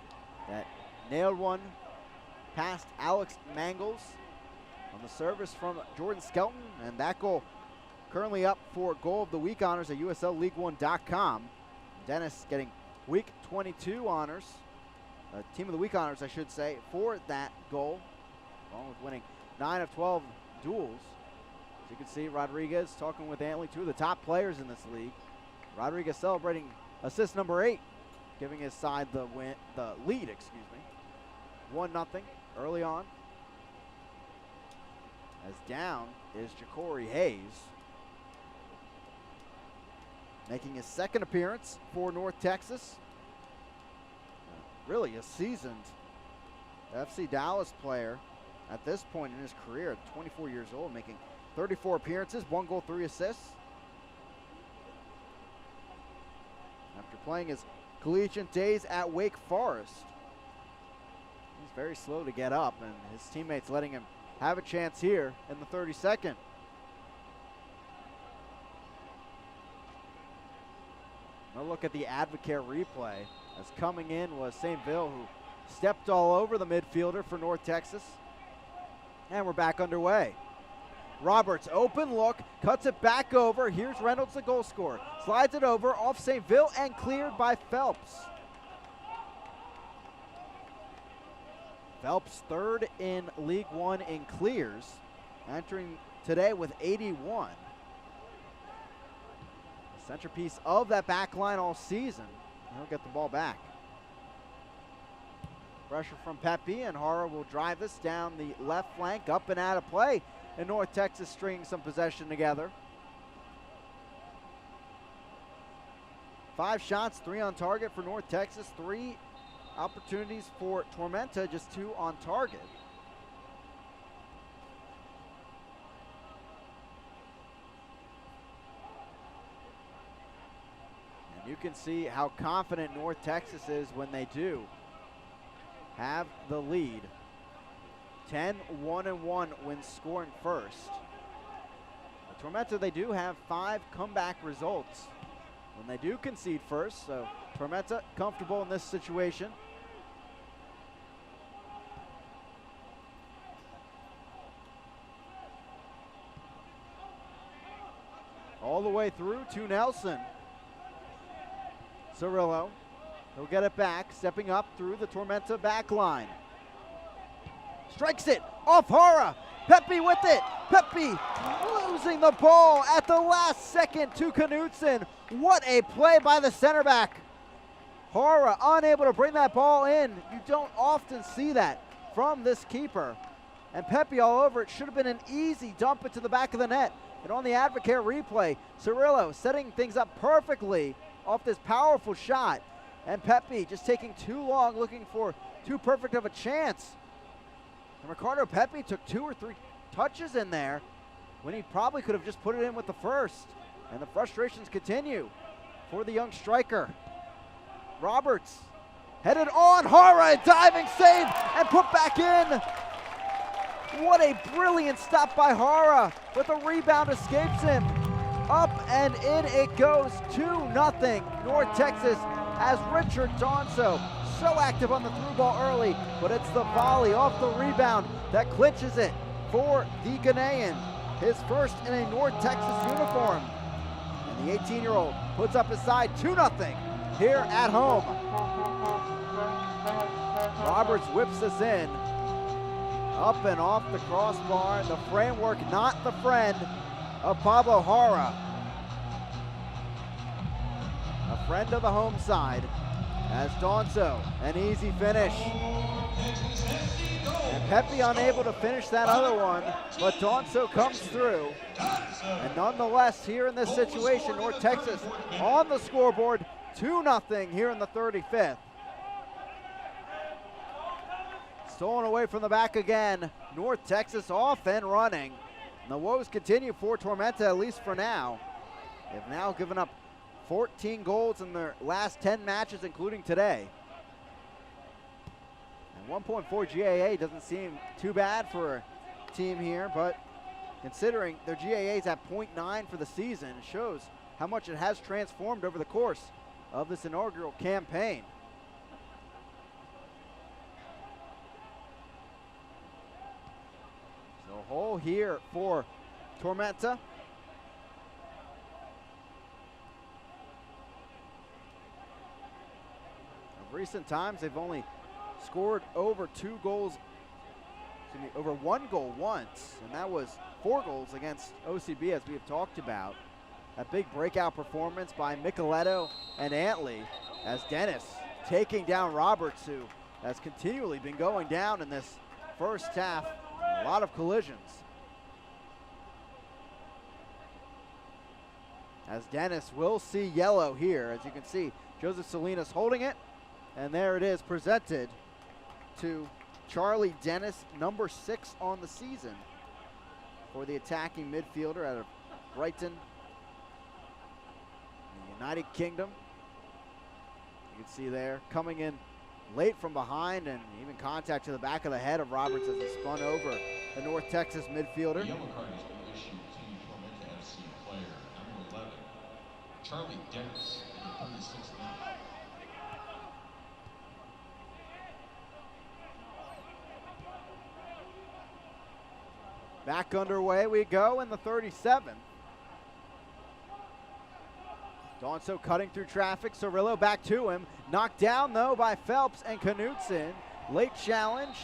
that nailed one past Alex Mangles on the service from Jordan Skelton, and that goal currently up for Goal of the Week honors at USLLeague1.com. Dennis getting Week 22 honors, Team of the Week honors, I should say, for that goal, along with winning 9 of 12 duels. As you can see, Rodriguez talking with Antley, 2 of the top players in this league. Rodriguez celebrating assist number 8, giving his side the lead, 1-0 early on. As down is Ja'Cory Hayes, making his 2nd appearance for North Texas. Really a seasoned FC Dallas player at this point in his career, at 24 years old, making 34 appearances, 1 goal, 3 assists. After playing his collegiate days at Wake Forest, he's very slow to get up, and his teammates letting him have a chance here in the 32nd. A look at the Advocare replay, as coming in was Saint-Ville, who stepped all over the midfielder for North Texas. And we're back underway. Roberts, open look, cuts it back over. Here's Reynolds, the goal scorer. Slides it over off Saint-Ville and cleared by Phelps. Phelps 3rd in League One in clears, entering today with 81. The centerpiece of that back line all season. He'll get the ball back. Pressure from Pepe, and Hara will drive this down the left flank, up and out of play. And North Texas stringing some possession together. 5 shots, 3 on target for North Texas, 3 opportunities for Tormenta, just 2 on target. And you can see how confident North Texas is when they do have the lead. 10-1-1 when scoring first. At Tormenta, they do have 5 comeback results when they do concede first, so Tormenta comfortable in this situation. All the way through to Nelson. Cirillo, he'll get it back, stepping up through the Tormenta back line. Strikes it off Hara. Pepe with it. Pepe losing the ball at the last second to Knutson. What a play by the center back. Hara unable to bring that ball in. You don't often see that from this keeper. And Pepe all over it. Should have been an easy dump into the back of the net. And on the Advocare replay, Cirillo setting things up perfectly off this powerful shot. And Pepe just taking too long, looking for too perfect of a chance. And Ricardo Pepe took 2 or 3 touches in there when he probably could have just put it in with the first. And the frustrations continue for the young striker. Roberts headed on, Hara, a diving save and put back in. What a brilliant stop by Hara, but the rebound escapes him. Up and in it goes, 2-0. North Texas has Richard Donso so active on the through ball early, but it's the volley off the rebound that clinches it for the Ghanaian, his first in a North Texas uniform. And the 18-year-old puts up his side, 2-0 here at home. Roberts whips this in, up and off the crossbar. The framework not the friend of Pablo Hara. A friend of the home side as Donso, an easy finish. And Pepe unable to finish that other one, but Donso comes through. And nonetheless, here in this situation, North Texas on the scoreboard, 2-0 here in the 35th. Stolen away from the back again. North Texas off and running. And the woes continue for Tormenta, at least for now. They've now given up 14 goals in their last 10 matches, including today. And 1.4 GAA doesn't seem too bad for a team here, but considering their GAA is at 0.9 for the season, it shows how much it has transformed over the course of this inaugural campaign. So a hole here for Tormenta. Of recent times, they've only scored over over 1 goal once, and that was 4 goals against OCB, as we have talked about. A big breakout performance by Micheletto and Antley, as Dennis taking down Roberts, who has continually been going down in this first half. A lot of collisions. As Dennis will see yellow here. As you can see, Joseph Salinas holding it. And there it is, presented to Charlie Dennis, number 6 on the season for the attacking midfielder out of Brighton, the United Kingdom. You can see there, coming in late from behind, and even contact to the back of the head of Roberts as he spun over the North Texas midfielder. The yellow card has been issued to Tormenta FC player number 11, Charlie Dennis, number 36 minute. Back underway we go in the 37th. Donso cutting through traffic. Cirillo back to him. Knocked down though by Phelps and Knutson. Late challenge.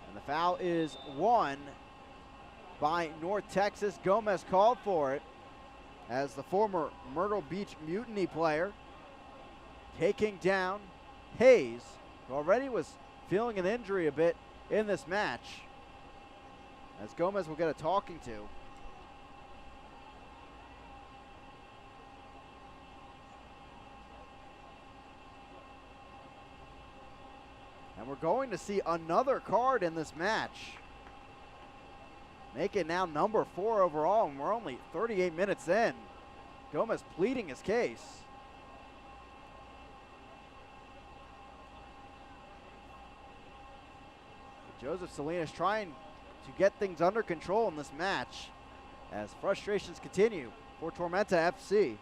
And the foul is won by North Texas. Gomez called for it as the former Myrtle Beach Mutiny player taking down Hayes, who already was feeling an injury a bit in this match, as Gomez will get a talking to. And we're going to see another card in this match. Make it now number 4 overall, and we're only 38 minutes in. Gomez pleading his case. Joseph Salinas trying to get things under control in this match as frustrations continue for Tormenta FC.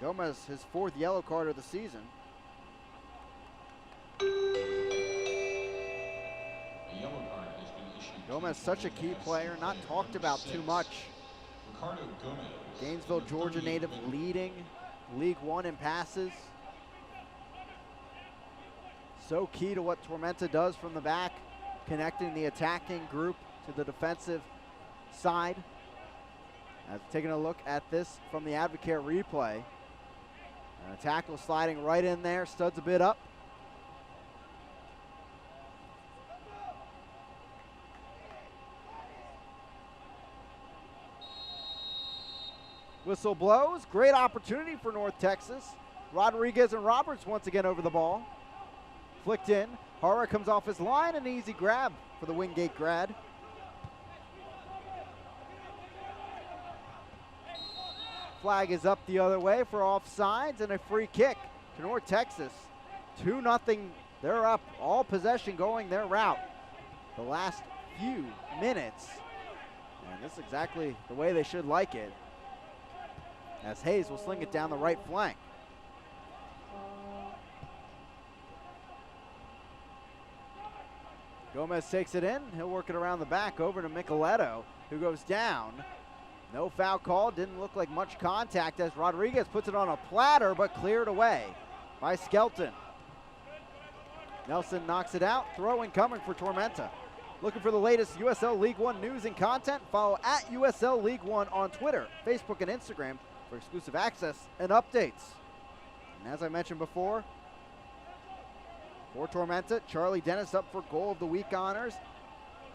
Gomez, his 4th yellow card of the season. A yellow card has been issued. Gomez, such a key player, not talked about too much. Ricardo Gomez, Gainesville, Georgia native, leading League One in passes. So key to what Tormenta does from the back, connecting the attacking group to the defensive side. Taking a look at this from the Advocare replay. A tackle sliding right in there, studs a bit up. Whistle blows, great opportunity for North Texas. Rodriguez and Roberts once again over the ball. Flicked in, Hara comes off his line, an easy grab for the Wingate grad. Flag is up the other way for offsides and a free kick to North Texas. 2-0 They're up, all possession going their route the last few minutes. And this is exactly the way they should like it, as Hayes will sling it down the right flank. Gomez takes it in. He'll work it around the back over to Micheletto, who goes down. No foul call. Didn't look like much contact as Rodriguez puts it on a platter, but cleared away by Skelton. Nelson knocks it out. Throw-in coming for Tormenta. Looking for the latest USL League One news and content? Follow at USL League One on Twitter, Facebook, and Instagram for exclusive access and updates. And as I mentioned before, for Tormenta, Charlie Dennis up for Goal of the Week honors.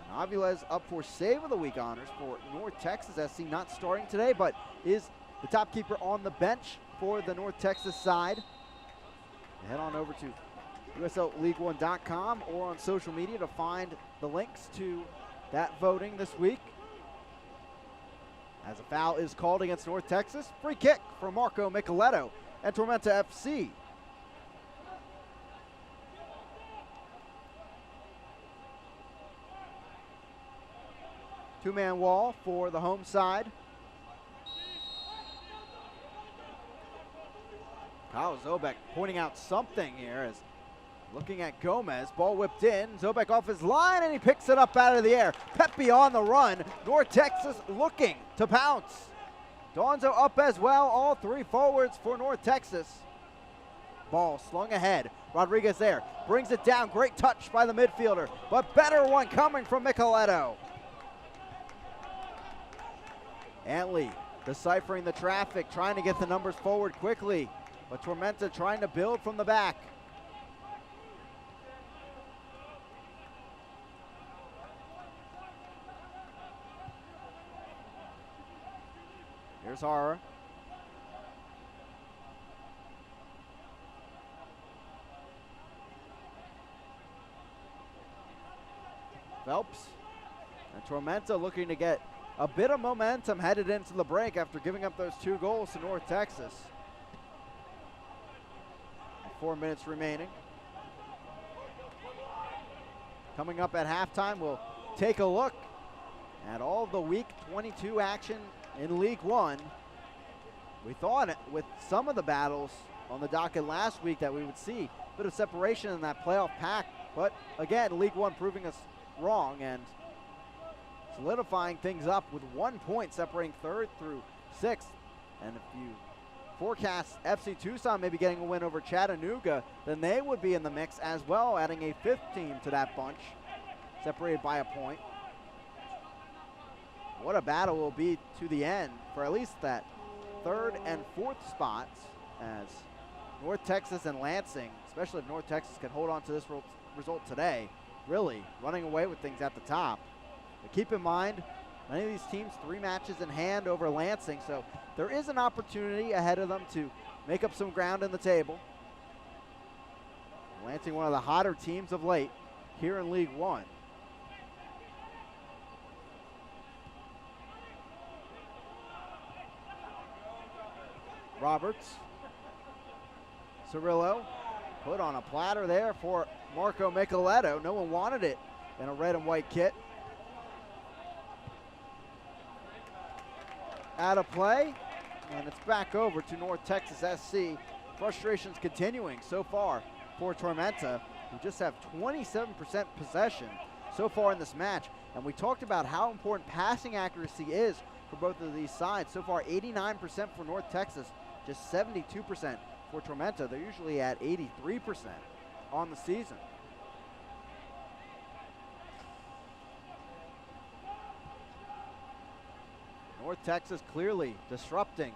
And Aviles up for Save of the Week honors for North Texas SC, not starting today, but is the top keeper on the bench for the North Texas side. Head on over to USLLeague1.com or on social media to find the links to that voting this week. As a foul is called against North Texas, free kick for Marco Micheletto and Tormenta FC. Two-man wall for the home side. Kyle Zobek pointing out something here as looking at Gomez. Ball whipped in. Zobek off his line, and he picks it up out of the air. Pepe on the run. North Texas looking to pounce. Donzo up as well. All three forwards for North Texas. Ball slung ahead. Rodriguez there. Brings it down. Great touch by the midfielder, but better one coming from Micheletto. Antley deciphering the traffic, trying to get the numbers forward quickly, but Tormenta trying to build from the back. Here's Hara. Phelps and Tormenta looking to get a bit of momentum headed into the break after giving up those 2 goals to North Texas. 4 minutes remaining. Coming up at halftime, we'll take a look at all the Week 22 action in League One. We thought with some of the battles on the docket last week that we would see a bit of separation in that playoff pack, but again, League One proving us wrong and solidifying things up with 1 point separating 3rd through 6th. And if you forecast FC Tucson maybe getting a win over Chattanooga, then they would be in the mix as well, adding a 5th team to that bunch, separated by a point. What a battle will be to the end for at least that 3rd and 4th spots, as North Texas and Lansing, especially if North Texas can hold on to this result today, really running away with things at the top. But keep in mind, many of these teams 3 matches in hand over Lansing, so there is an opportunity ahead of them to make up some ground in the table. Lansing, one of the hotter teams of late here in League One. Roberts. Cirillo put on a platter there for Marco Micheletto. No one wanted it in a red and white kit. Out of play, and it's back over to North Texas SC. Frustrations continuing so far for Tormenta, who just have 27% possession so far in this match. And we talked about how important passing accuracy is for both of these sides. So far, 89% for North Texas, just 72% for Tormenta. They're usually at 83% on the season. North Texas clearly disrupting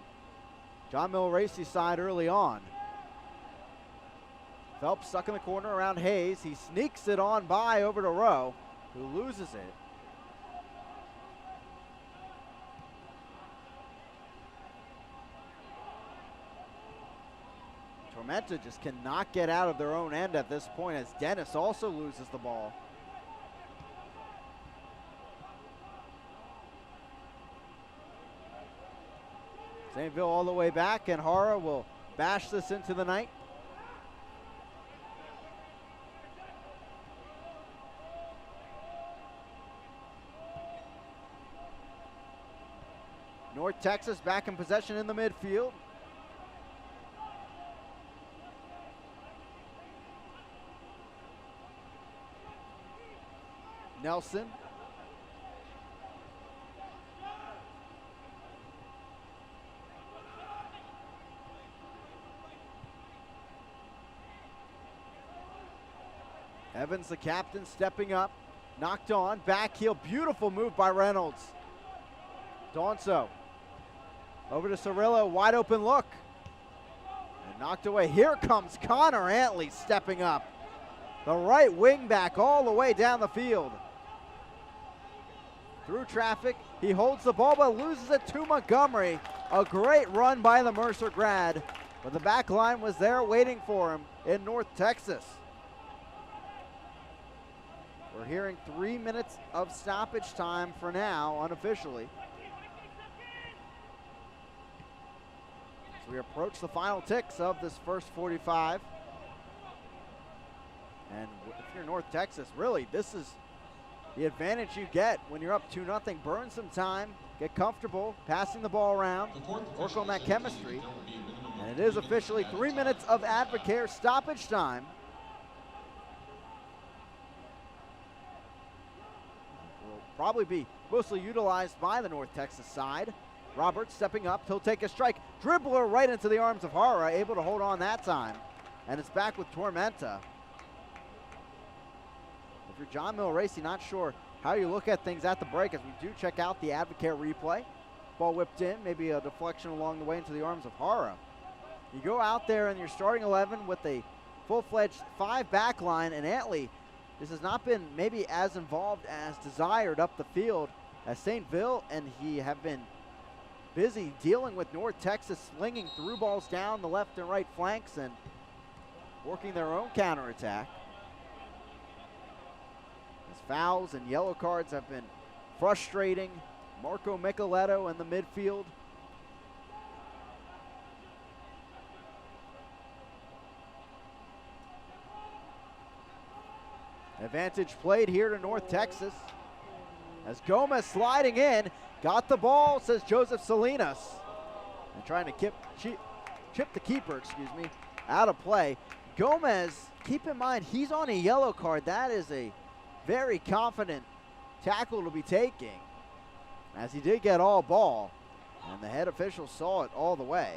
John Milracy's side early on. Phelps stuck in the corner around Hayes. He sneaks it on by over to Rowe, who loses it. Tormenta just cannot get out of their own end at this point, as Dennis also loses the ball. St. all the way back, and Hara will bash this into the night. North Texas back in possession in the midfield. Nelson. Evans, the captain, stepping up. Knocked on, back heel, beautiful move by Reynolds. Donso. Over to Cirillo, wide open look. And knocked away. Here comes Connor Antley stepping up. The right wing back all the way down the field. Through traffic, he holds the ball but loses it to Montgomery. A great run by the Mercer grad, but the back line was there waiting for him in North Texas. We're hearing 3 minutes of stoppage time for now, unofficially. As we approach the final ticks of this first 45. And if you're North Texas, really, this is the advantage you get when you're up 2-0. Burn some time, get comfortable, passing the ball around, work on that chemistry. And it is officially 3 minutes of Advocare stoppage time. Will probably be mostly utilized by the North Texas side. Roberts stepping up, he'll take a strike. Dribbler right into the arms of Hara, able to hold on that time. And it's back with Tormenta. If you're John Milracy, not sure how you look at things at the break, as we do check out the Advocare replay. Ball whipped in, maybe a deflection along the way into the arms of Hara. You go out there in your starting 11 with a full-fledged 5 back line, and Antley, this has not been maybe as involved as desired up the field as St. Ville and he have been busy dealing with North Texas, slinging through balls down the left and right flanks and working their own counterattack. As fouls and yellow cards have been frustrating Marco Micheletto in the midfield. Advantage played here to North Texas. As Gomez sliding in, got the ball, says Joseph Salinas. And trying to chip the keeper, out of play. Gomez, keep in mind, he's on a yellow card. That is a very confident tackle to be taking, as he did get all ball, and the head official saw it all the way.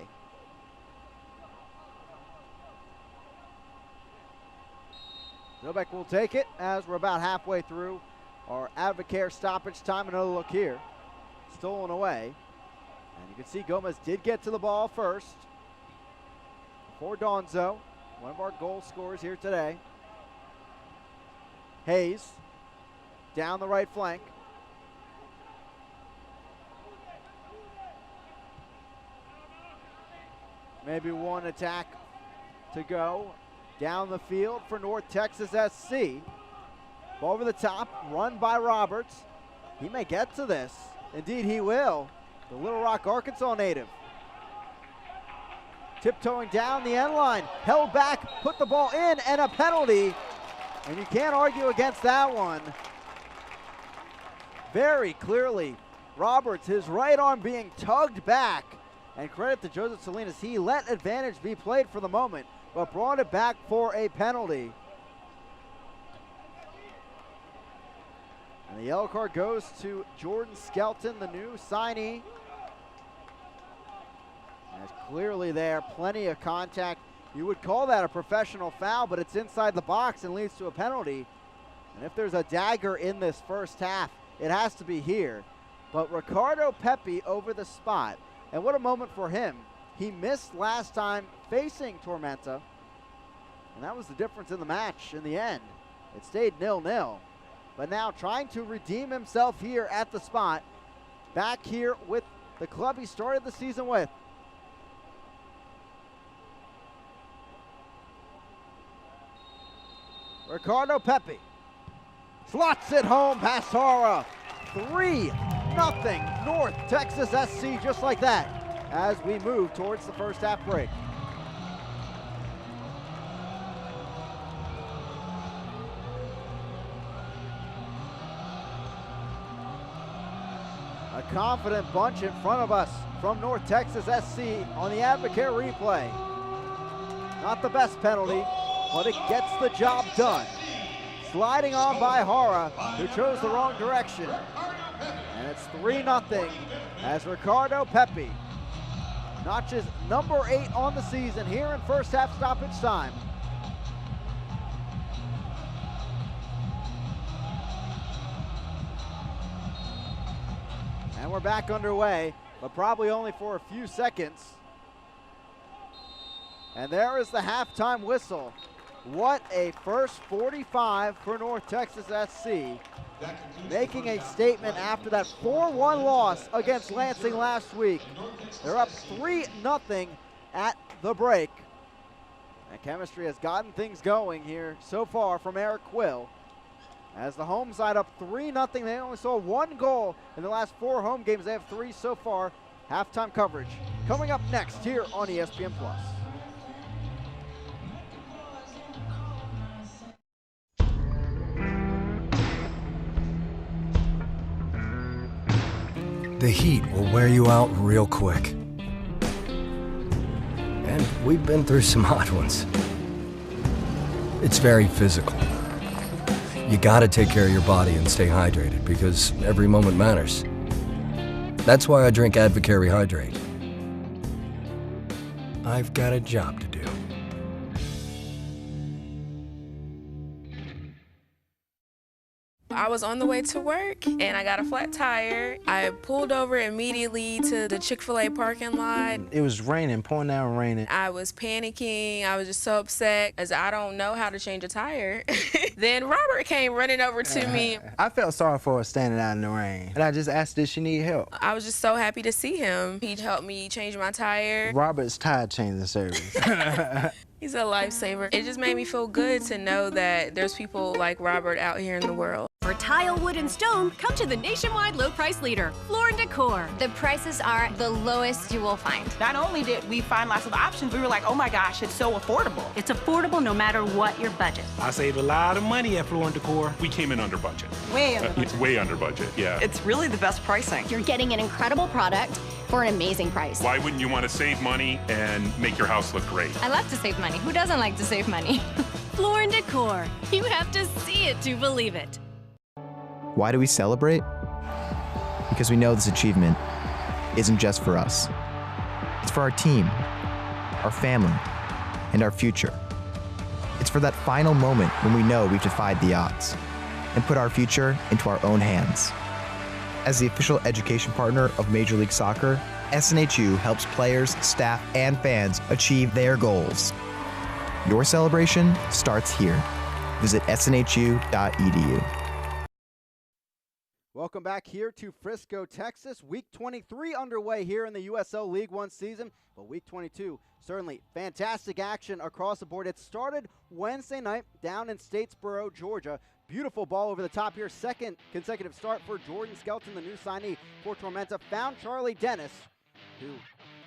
Zobek will take it as we're about halfway through our Advocare stoppage time. Another look here. Stolen away. And you can see Gomez did get to the ball first. For Donzo, one of our goal scorers here today. Hayes down the right flank. Maybe one attack to go. Down the field for North Texas SC. Ball over the top, run by Roberts. He may get to this. Indeed he will. The Little Rock, Arkansas native. Tiptoeing down the end line, held back, put the ball in, and a penalty. And you can't argue against that one. Very clearly, Roberts, his right arm being tugged back. And credit to Joseph Salinas, he let advantage be played for the moment, but brought it back for a penalty. And the yellow card goes to Jordan Skelton, the new signee. As clearly there, plenty of contact. You would call that a professional foul, but it's inside the box and leads to a penalty. And if there's a dagger in this first half, it has to be here. But Ricardo Pepe over the spot. And what a moment for him. He missed last time facing Tormenta, and that was the difference in the match in the end. It stayed 0-0. But now trying to redeem himself here at the spot, back here with the club he started the season with. Ricardo Pepe slots it home past Hara. 3-0 North Texas SC, just like that, as we move towards the first half break. A confident bunch in front of us from North Texas SC on the Advocate replay. Not the best penalty, but it gets the job done. Sliding on by Hara, who chose the wrong direction. And it's 3-0 as Ricardo Pepi notches number 8 on the season here in first half stoppage time. And we're back underway, but probably only for a few seconds. And there is the halftime whistle. What a first 45 for North Texas SC. Making a statement after that 4-1 loss against Lansing last week. They're up 3-0 at the break. And chemistry has gotten things going here so far from Eric Quill. As the home side up 3-0, they only saw 1 goal in the last 4 home games. They have 3 so far. Halftime coverage coming up next here on ESPN+. The heat will wear you out real quick. And we've been through some hot ones. It's very physical. You gotta take care of your body and stay hydrated because every moment matters. That's why I drink Advocate Rehydrate. I've got a job to do. I was on the way to work and I got a flat tire. I pulled over immediately to the Chick-fil-A parking lot. It was raining, pouring down raining. I was panicking. I was just so upset as I don't know how to change a tire. Then Robert came running over to me. I felt sorry for her standing out in the rain. And I just asked, did she need help? I was just so happy to see him. He helped me change my tire. Robert's tire changing service. He's a lifesaver. It just made me feel good to know that there's people like Robert out here in the world. For tile, wood, and stone, come to the nationwide low price leader, Floor & Decor. The prices are the lowest you will find. Not only did we find lots of options, we were like, oh my gosh, it's so affordable. It's affordable no matter what your budget. I saved a lot of money at Floor & Decor. We came in under budget. Way under budget. It's way under budget, yeah. It's really the best pricing. You're getting an incredible product for an amazing price. Why wouldn't you want to save money and make your house look great? I love to save money. Who doesn't like to save money? Floor & Decor. You have to see it to believe it. Why do we celebrate? Because we know this achievement isn't just for us. It's for our team, our family, and our future. It's for that final moment when we know we've defied the odds and put our future into our own hands. As the official education partner of Major League Soccer, SNHU helps players, staff, and fans achieve their goals. Your celebration starts here. Visit snhu.edu. Welcome back here to Frisco, Texas. Week 23 underway here in the USL League One season, but Week 22, certainly fantastic action across the board. It started Wednesday night down in Statesboro, Georgia. Beautiful ball over the top here. Second consecutive start for Jordan Skelton, the new signee for Tormenta. Found Charlie Dennis, who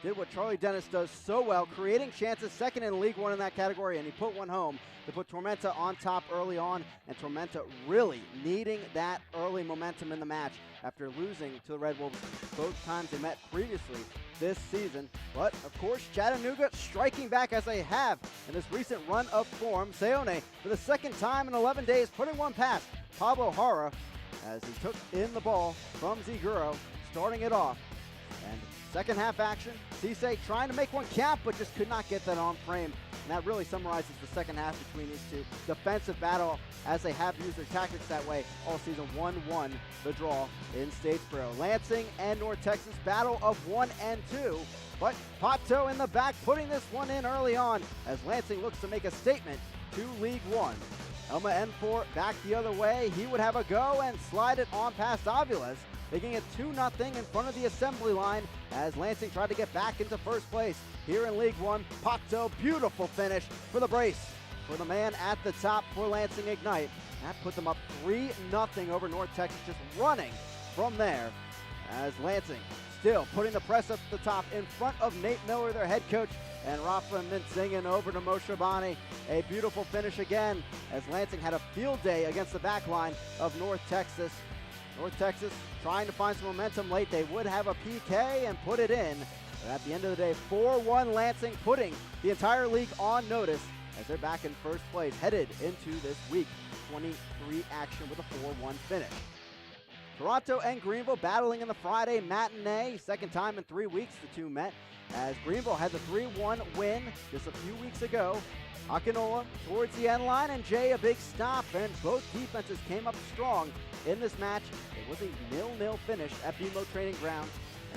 did what Charlie Dennis does so well, creating chances, second in League One in that category, and he put one home to put Tormenta on top early on, and Tormenta really needing that early momentum in the match after losing to the Red Wolves both times they met previously this season. But, of course, Chattanooga striking back as they have in this recent run of form. Seone, for the second time in 11 days, putting one past Pablo Hara as he took in the ball from Ziguro, starting it off. And second half action, Cisse trying to make one count, but just could not get that on frame. And that really summarizes the second half between these two. Defensive battle, as they have used their tactics that way all season. 1-1 the draw in Statesboro. Lansing and North Texas, battle of 1 and 2. But Pato in the back putting this one in early on as Lansing looks to make a statement to League One. Elma Enfor back the other way. He would have a go and slide it on past Aviles, making it 2-0 in front of the assembly line as Lansing tried to get back into first place here in League One. Pato, beautiful finish for the brace for the man at the top for Lansing Ignite. That put them up 3-0 over North Texas, just running from there as Lansing still putting the press up the top in front of Nate Miller, their head coach, and Rafa Mintzingen over to Moshabani. A beautiful finish again as Lansing had a field day against the back line of North Texas. North Texas trying to find some momentum late. They would have a PK and put it in. But at the end of the day, 4-1 Lansing, putting the entire league on notice as they're back in first place, headed into this week 23 action with a 4-1 finish. Toronto and Greenville battling in the Friday matinee. Second time in 3 weeks the two met, as Greenville had the 3-1 win just a few weeks ago. Akinola towards the end line, and Jay a big stop, and both defenses came up strong in this match. It was a 0-0 finish at BMO Training Ground,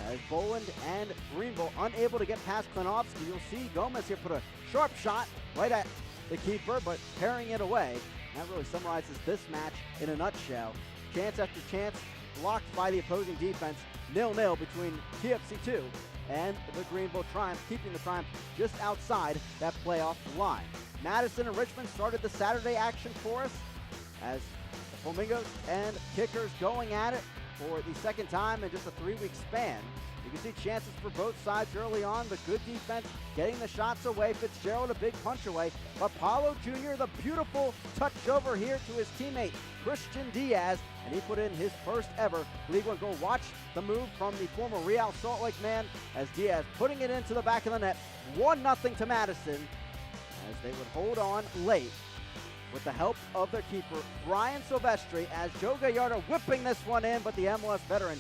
as Boland and Greenville unable to get past Klinowski. You'll see Gomez here put a sharp shot right at the keeper, but parrying it away. That really summarizes this match in a nutshell. Chance after chance blocked by the opposing defense. 0-0 between TFC2 and the Greenville Triumph, keeping the Triumph just outside that playoff line. Madison and Richmond started the Saturday action for us, as the Flamingos and Kickers going at it for the second time in just a 3-week span. You can see chances for both sides early on, but good defense getting the shots away. Fitzgerald a big punch away, but Paulo Jr. the beautiful touch over here to his teammate Christian Diaz, and he put in his first ever League One goal. Watch the move from the former Real Salt Lake man, as Diaz putting it into the back of the net. 1-0 to Madison, as they would hold on late with the help of their keeper Brian Silvestri, as Joe Gallardo whipping this one in, but the MLS veteran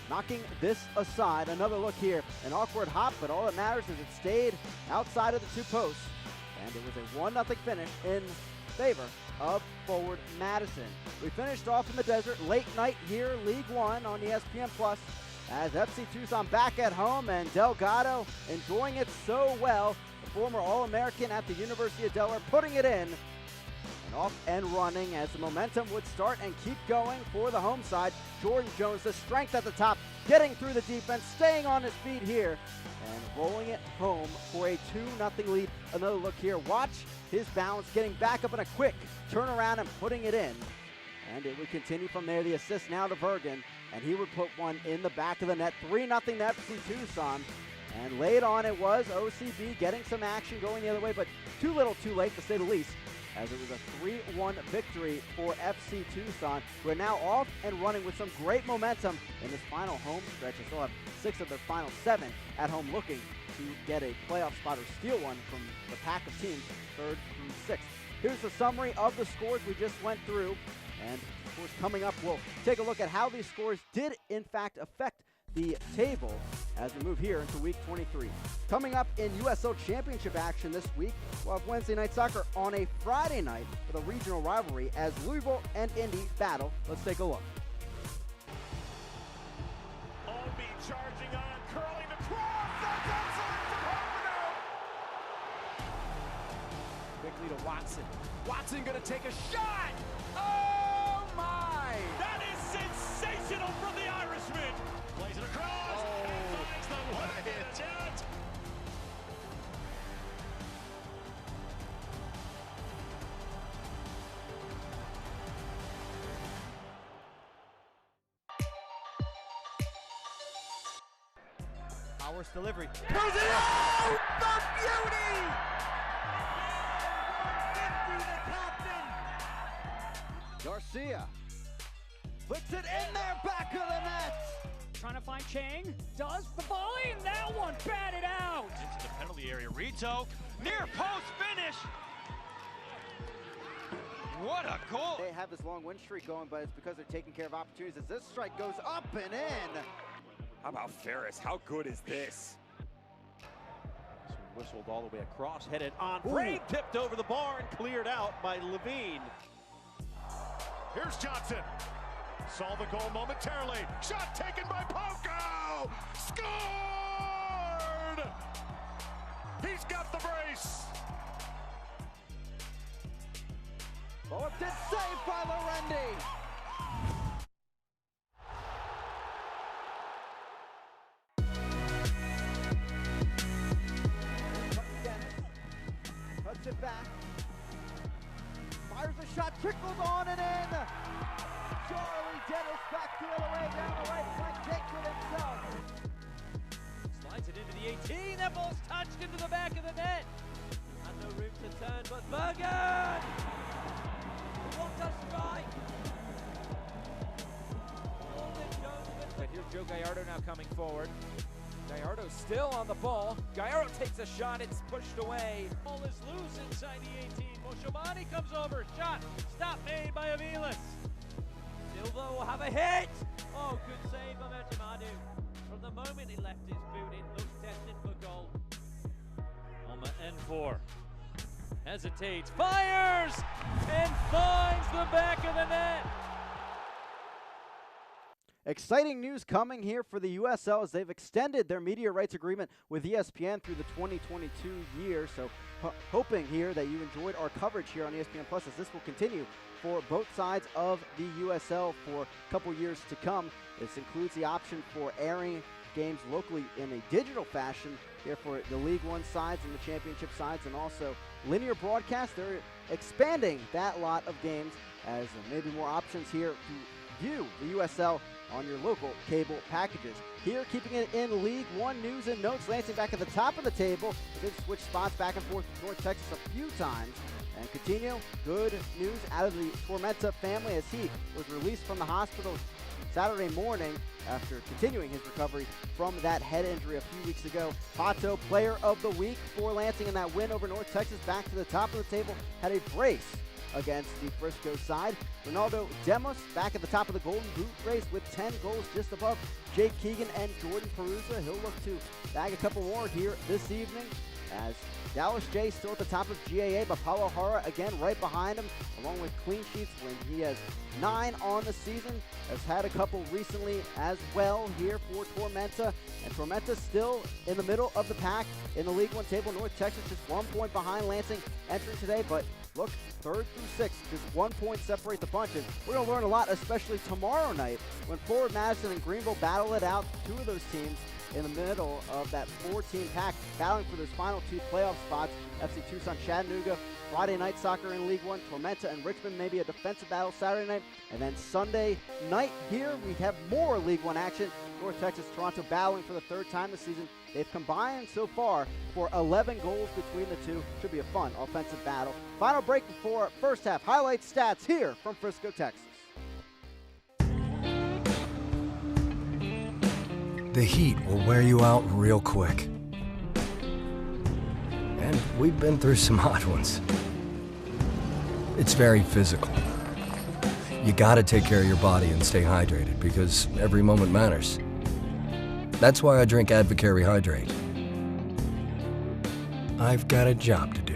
knocking this aside. Another look here, an awkward hop, but all that matters is it stayed outside of the two posts, and it was a 1-0 finish in favor of forward Madison. We finished off in the desert late night here, League One on ESPN Plus, as FC Tucson back at home, and Delgado enjoying it so well. The former All-American at the University of Delaware putting it in, and off and running as the momentum would start and keep going for the home side. Jordan Jones, the strength at the top, getting through the defense, staying on his feet here, and rolling it home for a 2-0 lead. Another look here. Watch his balance, getting back up in a quick turnaround and putting it in. And it would continue from there. The assist now to Vergen, and he would put one in the back of the net. 3-0 to FC Tucson. And late on it was OCB getting some action going the other way, but too little too late to say the least, as it was a 3-1 victory for FC Tucson, who are now off and running with some great momentum in this final home stretch. They still have 6 of their final 7 at home, looking to get a playoff spot or steal one from the pack of teams 3rd through 6th. Here's the summary of the scores we just went through, and of course coming up we'll take a look at how these scores did in fact affect the table as we move here into week 23. Coming up in USL Championship action this week, we'll have Wednesday night soccer on a Friday night for the regional rivalry as Louisville and Indy battle. Let's take a look. Obi charging on, curling across. That's excellent from Quickly to Watson. Watson gonna take a shot. Oh my! That is sensational from the Irishman. Plays it across and finds the one-handed shot. Powers delivery. Goes it out! The beauty! 150 to Compton. Garcia flicks it in there, back of the net. Trying to find Chang, does the volley, and that one batted out. Into the penalty area, Rito, near post finish. What a goal. They have this long win streak going, but it's because they're taking care of opportunities as this strike goes up and in. How about Ferris? How good is this? Whistled all the way across, headed on frame, tipped over the bar and cleared out by Levine. Here's Johnson. Saw the goal momentarily. Shot taken by Poco! Scored! He's got the brace! Oh, it's saved by Lorendi! Cuts it back. Fires a shot, trickles on and in! Charlie Dennis back the other way, down the right flank, takes it himself. Slides it into the 18, that ball's touched into the back of the net. And no room to turn, but Bergen! What a strike! Joe Gallardo now coming forward. Gallardo still on the ball. Gallardo takes a shot. It's pushed away. Ball is loose inside the 18. Moshabani comes over. Shot. Stop made by Aviles. Silva will have a hit. Oh, good save by Metamadu. From the moment he left his boot, it looked destined for goal. Alma N4 hesitates, fires, and finds the back of the net. Exciting news coming here for the USL as they've extended their media rights agreement with ESPN through the 2022 year. So hoping here that you enjoyed our coverage here on ESPN Plus as this will continue for both sides of the USL for a couple years to come. This includes the option for airing games locally in a digital fashion here for the League One sides and the championship sides, and also linear broadcast. They're expanding that lot of games as maybe more options here to view the USL on your local cable packages. Here, keeping it in League One news and notes, Lansing back at the top of the table. They've switched spots back and forth with North Texas a few times. And Coutinho, good news out of the Tormenta family as he was released from the hospital Saturday morning after continuing his recovery from that head injury a few weeks ago. Pato, player of the week for Lansing in that win over North Texas, back to the top of the table, had a brace against the Frisco side. Ronaldo Demos back at the top of the Golden Boot race with 10 goals, just above Jake Keegan and Jordan Perusa. He'll look to bag a couple more here this evening as Dallas J still at the top of GAA, but Paulo Hara again right behind him, along with clean sheets when he has 9 on the season. Has had a couple recently as well here for Tormenta, and Tormenta still in the middle of the pack in the League One table. North Texas just 1 point behind Lansing entering today, but look, 3rd through 6th, just 1 point separate the bunches. We're going to learn a lot, especially tomorrow night when Forward Madison and Greenville battle it out. 2 of those teams in the middle of that 4-team pack, battling for those final 2 playoff spots. FC Tucson, Chattanooga, Friday night soccer in League One, Tormenta and Richmond, maybe a defensive battle Saturday night. And then Sunday night here, we have more League One action. North Texas, Toronto battling for the 3rd time this season. They've combined so far for 11 goals between the two. Should be a fun offensive battle. Final break before first half. Highlights, stats here from Frisco, Texas. The heat will wear you out real quick. And we've been through some hot ones. It's very physical. You gotta take care of your body and stay hydrated because every moment matters. That's why I drink Advocare Rehydrate. I've got a job to do.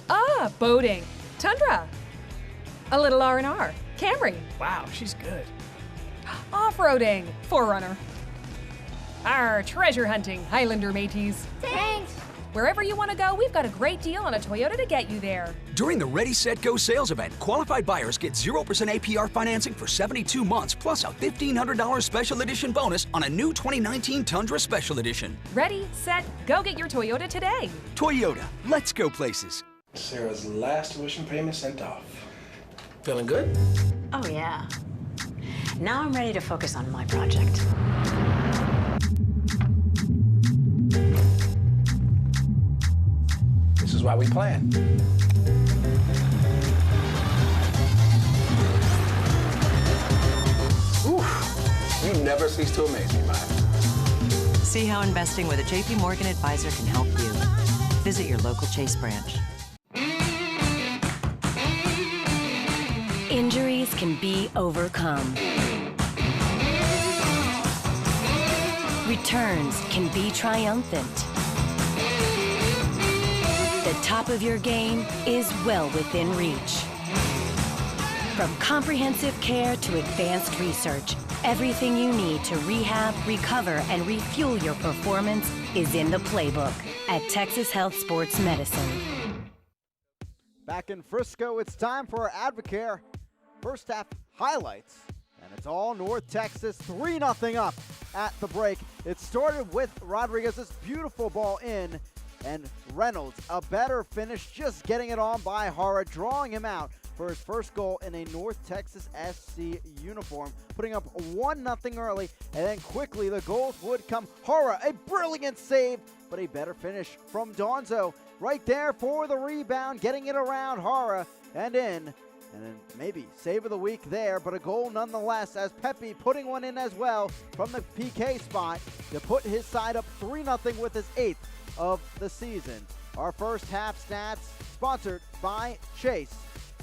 Ah, boating. Tundra. A little R&R. Camry. Wow, she's good. Off-roading. Forerunner. Our treasure hunting. Highlander mateys. Thanks. Wherever you want to go, we've got a great deal on a Toyota to get you there. During the Ready, Set, Go sales event, qualified buyers get 0% APR financing for 72 months, plus a $1,500 special edition bonus on a new 2019 Tundra Special Edition. Ready, set, go get your Toyota today. Toyota, let's go places. Sarah's last tuition payment sent off. Feeling good? Oh, yeah. Now I'm ready to focus on my project. This is why we plan. Oof. You never cease to amaze me, Maya. See how investing with a JP Morgan advisor can help you. Visit your local Chase branch. Injuries can be overcome. Returns can be triumphant. The top of your game is well within reach. From comprehensive care to advanced research, everything you need to rehab, recover, and refuel your performance is in the playbook at Texas Health Sports Medicine. Back in Frisco, it's time for our Advocare first half highlights. And it's all North Texas, 3-0 up at the break. It started with Rodriguez's beautiful ball in, and Reynolds, a better finish, just getting it on by Hara, drawing him out for his first goal in a North Texas SC uniform, putting up 1-0 early, and then quickly the goals would come. Hara, a brilliant save, but a better finish from Donzo. Right there for the rebound, getting it around Hara, and in. And then maybe save of the week there, but a goal nonetheless as Pepe putting one in as well from the PK spot to put his side up 3-0 with his 8th of the season. Our first half stats sponsored by Chase.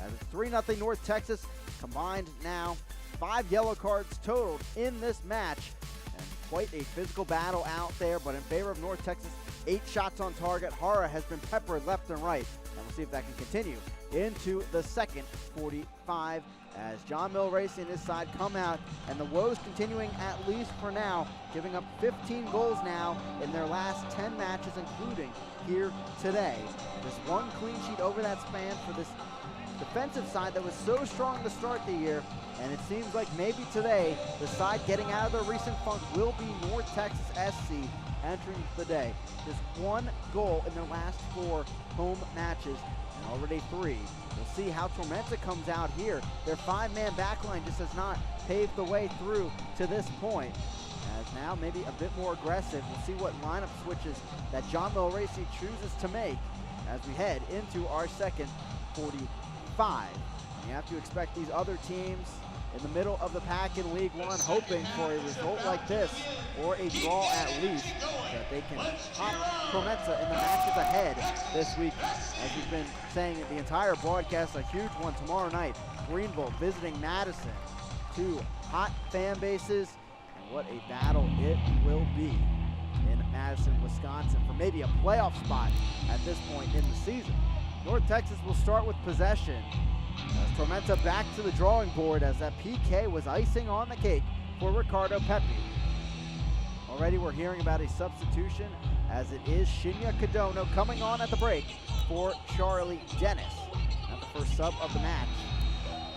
As it's 3-0 North Texas. Combined now 5 yellow cards totaled in this match. And quite a physical battle out there, but in favor of North Texas, 8 shots on target. Hara has been peppered left and right. And we'll see if that can continue into the second 45 as John Mill Racing and his side come out, and the woes continuing at least for now, giving up 15 goals now in their last 10 matches, including here today. Just 1 clean sheet over that span for this defensive side that was so strong to start the year, and it seems like maybe today the side getting out of their recent funk will be North Texas SC entering the day. Just 1 goal in their last 4 home matches, and already 3. We'll see how Tormenta comes out here. Their 5-man backline just has not paved the way through to this point. As now maybe a bit more aggressive. We'll see what lineup switches that John Mill Racing chooses to make as we head into our second 45. And you have to expect these other teams in the middle of the pack in League One hoping for a result like this, or a draw at least, so that they can top Tormenta in the matches ahead this week. As we've been saying the entire broadcast, a huge one tomorrow night. Greenville visiting Madison. 2 hot fan bases, and what a battle it will be in Madison, Wisconsin for maybe a playoff spot at this point in the season. North Texas will start with possession. As Tormenta back to the drawing board as that PK was icing on the cake for Ricardo Pepe. Already we're hearing about a substitution as it is Shinya Kadono coming on at the break for Charlie Dennis. Not the first sub of the match.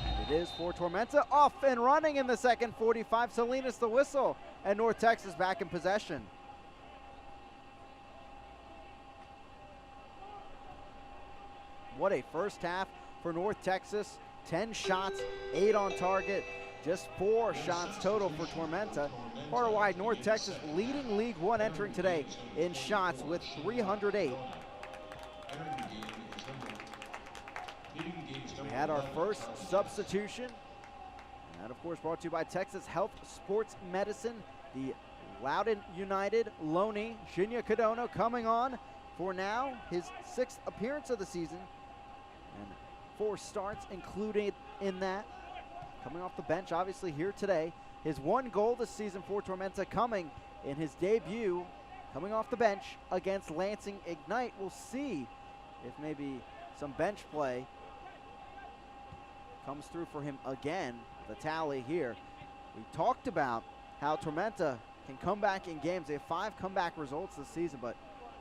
And it is for Tormenta, off and running in the second 45. Salinas the whistle, and North Texas back in possession. What a first half for North Texas. 10 shots, 8 on target, just 4 shots total for Tormenta. Far wide, North Texas leading League One entering today in shots with 308. We had our first substitution. And that, of course, brought to you by Texas Health Sports Medicine. The Loudoun United Loney, Shinya Kadono, coming on for now his 6th appearance of the season. And 4 starts included in that. Coming off the bench, obviously, here today. His 1 goal this season for Tormenta coming in his debut, coming off the bench against Lansing Ignite. We'll see if maybe some bench play comes through for him again. The tally here. We talked about how Tormenta can come back in games. They have 5 comeback results this season, but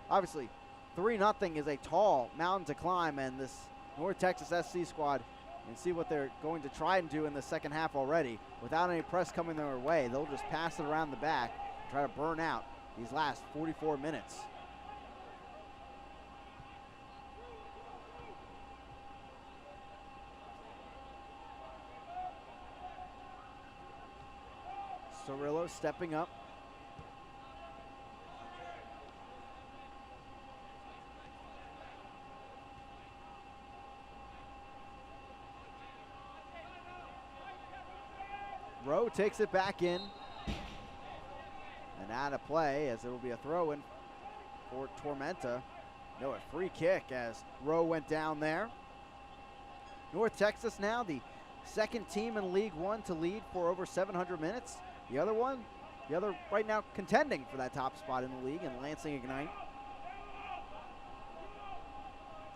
obviously 3-0 is a tall mountain to climb, and this North Texas SC squad, and see what they're going to try and do in the second half already. Without any press coming their way, they'll just pass it around the back, try to burn out these last 44 minutes. Cirillo stepping up. Rowe takes it back in. And out of play as it will be a throw-in for Tormenta. No, a free kick as Rowe went down there. North Texas now the 2nd team in League One to lead for over 700 minutes. The other right now contending for that top spot in the league, in Lansing Ignite.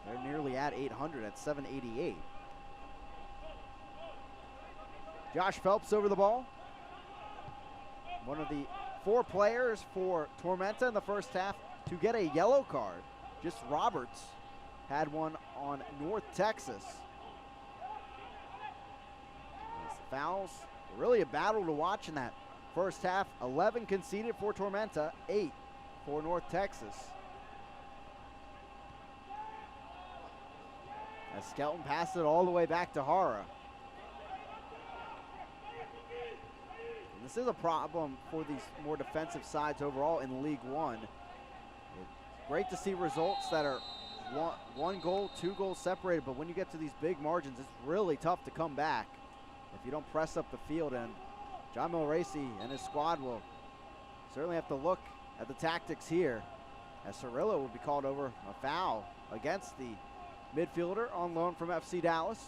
They're nearly at 800 at 788. Josh Phelps over the ball. One of the 4 players for Tormenta in the first half to get a yellow card. Just Roberts had one on North Texas. Fouls, really a battle to watch in that first half. 11 conceded for Tormenta, 8 for North Texas. As Skelton passed it all the way back to Hara. And this is a problem for these more defensive sides overall in League One. It's great to see results that are one goal, 2 goals separated, but when you get to these big margins, it's really tough to come back if you don't press up the field, and John Mulracy and his squad will certainly have to look at the tactics here, as Cirillo will be called over a foul against the midfielder on loan from FC Dallas.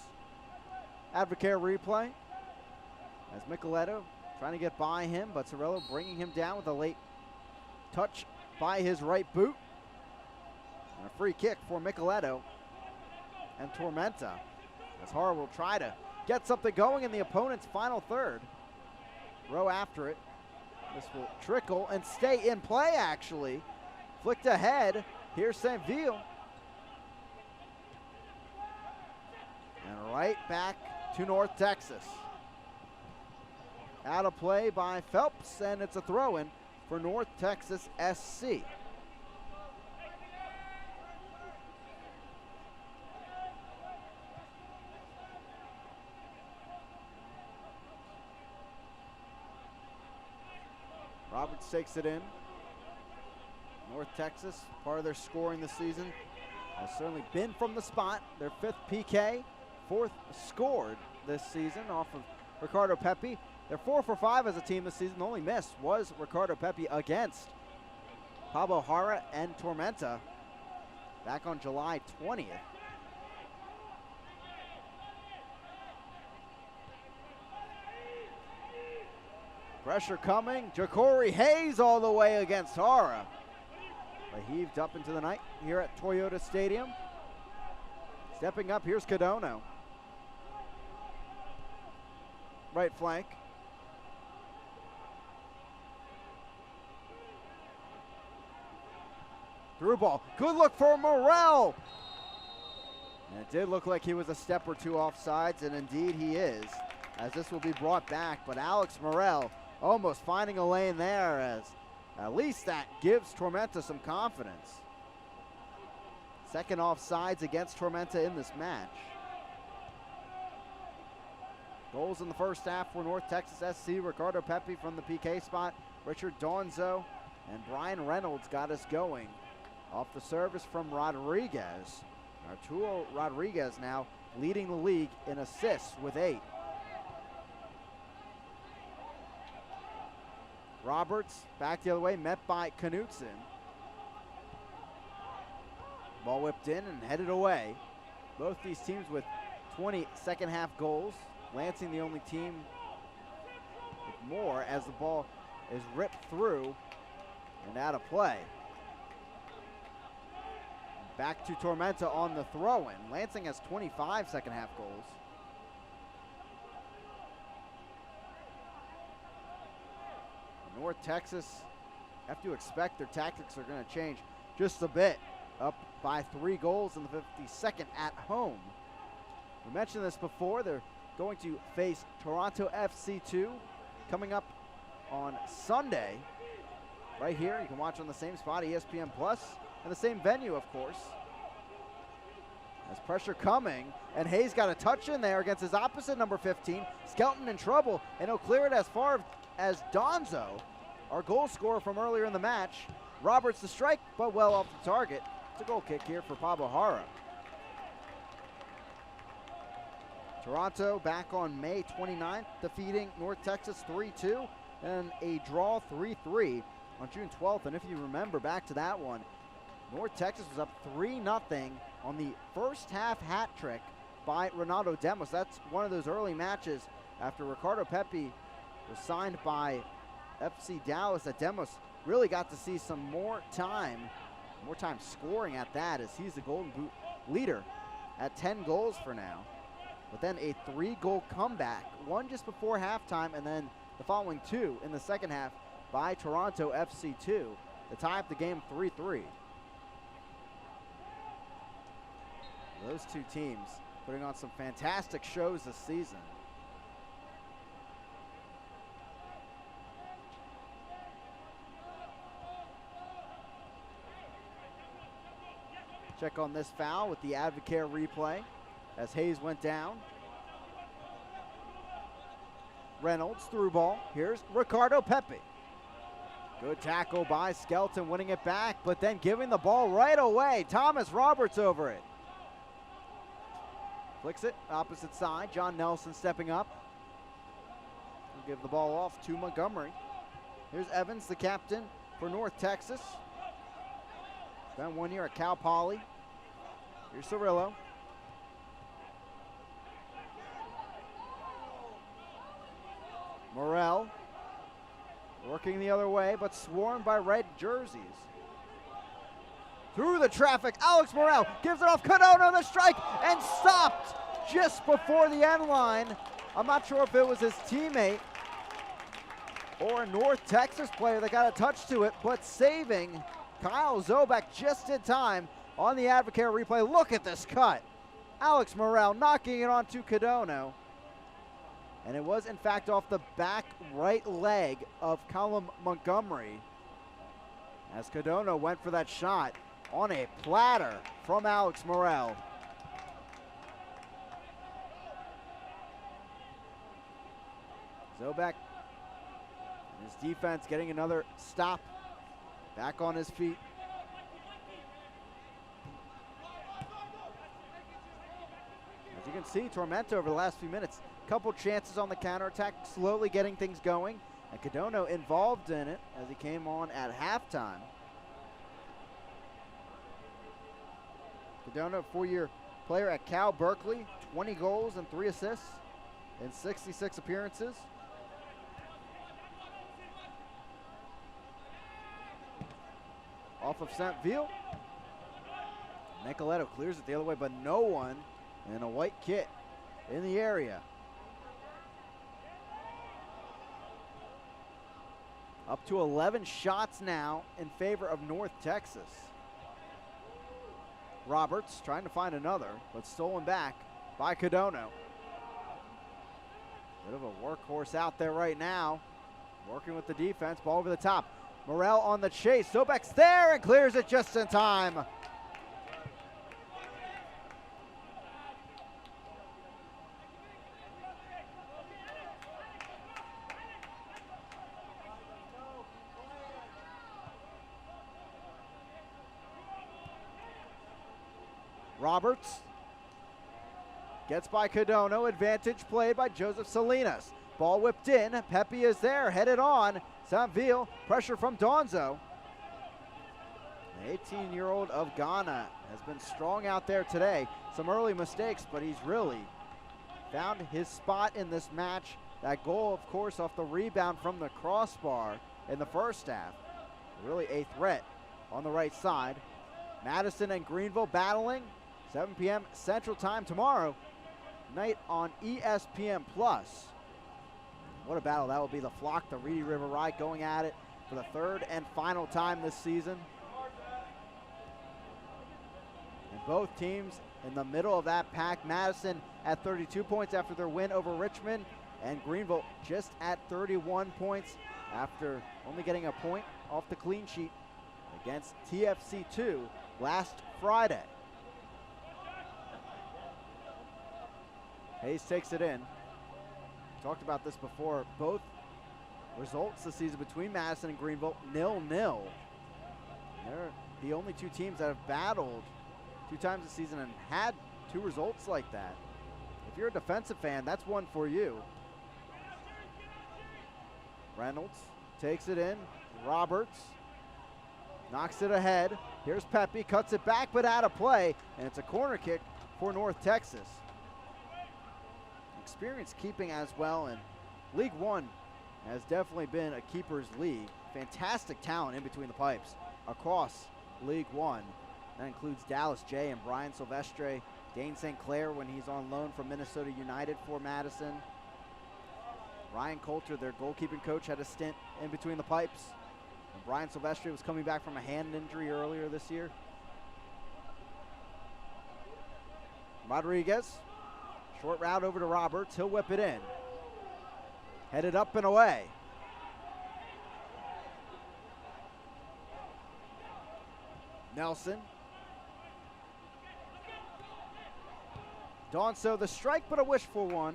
Advocare replay as Micheletto trying to get by him, but Cirillo bringing him down with a late touch by his right boot. And a free kick for Micheletto and Tormenta, as Hara will try to get something going in the opponent's final third. Row after it. This will trickle and stay in play, actually. Flicked ahead. Here's Saint-Ville. And right back to North Texas. Out of play by Phelps, and it's a throw-in for North Texas SC. Roberts takes it in. North Texas, part of their scoring this season, has certainly been from the spot. Their 5th PK, 4th scored this season off of Ricardo Pepi. They're 4 for 5 as a team this season. The only miss was Ricardo Pepi against Pablo Hara and Tormenta back on July 20th. Pressure coming. Ja'Cory Hayes all the way against Hara. But heaved up into the night here at Toyota Stadium. Stepping up, here's Cadono. Right flank. Through ball. Good look for Morel. And it did look like he was a step or 2 offsides, and indeed he is, as this will be brought back. But Alex Morel almost finding a lane there, as at least that gives Tormenta some confidence. Second offsides against Tormenta in this match. Goals in the first half for North Texas SC. Ricardo Pepi from the PK spot. Richard Donzo and Brian Reynolds got us going off the service from Rodriguez. Arturo Rodriguez now leading the league in assists with 8. Roberts back the other way, met by Knutson. Ball whipped in and headed away. Both these teams with 20 second half goals. Lansing the only team with more, as the ball is ripped through and out of play. Back to Tormenta on the throw-in. Lansing has 25 second half goals. North Texas have to expect their tactics are going to change just a bit. Up by 3 goals in the 52nd at home. We mentioned this before. They're going to face Toronto FC2 coming up on Sunday. Right here, you can watch on the same spot, ESPN Plus, and the same venue, of course. As pressure coming, and Hayes got a touch in there against his opposite, number 15. Skelton in trouble, and he'll clear it as far as Donzo, our goal scorer from earlier in the match. Roberts the strike, but well off the target. It's a goal kick here for Pablo Hara. Toronto back on May 29th, defeating North Texas 3-2, and a draw 3-3 on June 12th. And if you remember back to that one, North Texas was up 3-0 on the first half hat trick by Renato Demos. That's one of those early matches after Ricardo Pepi was signed by FC Dallas that Demos really got to see some more time scoring at that, as he's the Golden Boot leader at 10 goals for now. But then a 3-goal comeback, one just before halftime, and then the following 2 in the second half by Toronto FC2 to tie up the game 3-3. Those two teams putting on some fantastic shows this season. Check on this foul with the Advocare replay as Hayes went down. Reynolds through ball. Here's Ricardo Pepi. Good tackle by Skelton, winning it back, but then giving the ball right away. Thomas Roberts over it. Flicks it, opposite side. John Nelson stepping up. He'll give the ball off to Montgomery. Here's Evans, the captain for North Texas. Spent 1 year at Cal Poly. Here's Cirillo. Morrell working the other way, but swarmed by red jerseys. Through the traffic, Alex Morrell gives it off. Cadona the strike and stopped just before the end line. I'm not sure if it was his teammate or a North Texas player that got a touch to it, but saving Kyle Zobek just in time on the Advocare replay. Look at this cut. Alex Morrell knocking it onto Cadona. And it was, in fact, off the back right leg of Callum Montgomery as Cadona went for that shot on a platter from Alex Morrell. Zobek and his defense getting another stop. Back on his feet. As you can see, Tormenta over the last few minutes, couple chances on the counterattack, slowly getting things going. And Cadona involved in it as he came on at halftime. Cadona, a 4-year player at Cal Berkeley, 20 goals and 3 assists in 66 appearances. Off of Saint-Ville. Nicoletto clears it the other way, but no one in a white kit in the area. Up to 11 shots now in favor of North Texas. Roberts trying to find another, but stolen back by Cadona. Bit of a workhorse out there right now, working with the defense, ball over the top. Morrell on the chase, Zobek's there and clears it just in time. Roberts gets by Cadona, advantage played by Joseph Salinas. Ball whipped in, Pepe is there, headed on. Saint-Ville, pressure from Donzo. The 18-year-old of Ghana has been strong out there today. Some early mistakes, but he's really found his spot in this match. That goal, of course, off the rebound from the crossbar in the first half. Really a threat on the right side. Madison and Greenville battling. 7 p.m. Central Time tomorrow night on ESPN+. What a battle that will be. The Flock, the Reedy River Ride going at it for the 3rd and final time this season. And both teams in the middle of that pack. Madison at 32 points after their win over Richmond, and Greenville just at 31 points after only getting a point off the clean sheet against TFC2 last Friday. Hayes takes it in. Talked about this before. Both results this season between Madison and Greenville, 0-0. They're the only two teams that have battled 2 times this season and had 2 results like that. If you're a defensive fan, that's one for you. Reynolds takes it in. Roberts knocks it ahead. Here's Pepe, cuts it back, but out of play, and it's a corner kick for North Texas. Experience keeping as well, and League One has definitely been a keeper's league. Fantastic talent in between the pipes across League One. That includes Dallas J and Brian Silvestre, Dane St. Clair when he's on loan from Minnesota United for Madison. Ryan Coulter, their goalkeeping coach, had a stint in between the pipes. And Brian Silvestre was coming back from a hand injury earlier this year. Rodriguez. Short route over to Roberts. He'll whip it in. Headed up and away. Nelson. Donso the strike, but a wishful one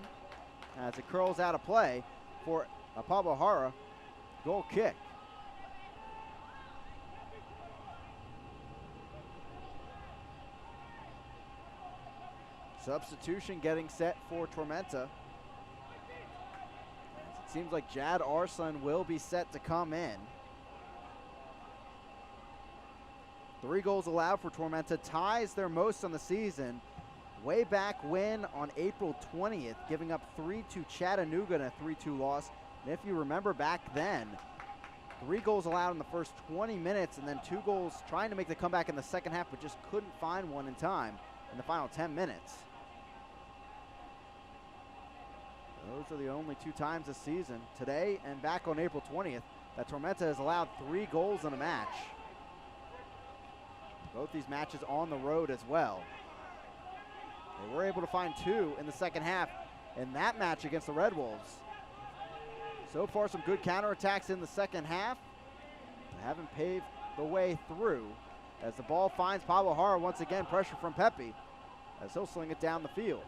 as it curls out of play for a Pablo Hara goal kick. Substitution getting set for Tormenta. As it seems like Jad Arslan will be set to come in. 3 goals allowed for Tormenta, ties their most on the season. Way back win on April 20th, giving up 3 to Chattanooga in a 3-2 loss. And if you remember back then, 3 goals allowed in the first 20 minutes and then 2 goals trying to make the comeback in the second half, but just couldn't find one in time in the final 10 minutes. Those are the only 2 times this season, today and back on April 20th, that Tormenta has allowed 3 goals in a match. Both these matches on the road as well. They were able to find 2 in the second half in that match against the Red Wolves. So far, some good counterattacks in the second half. They haven't paved the way through as the ball finds Pablo Jara. Once again, pressure from Pepe as he'll sling it down the field.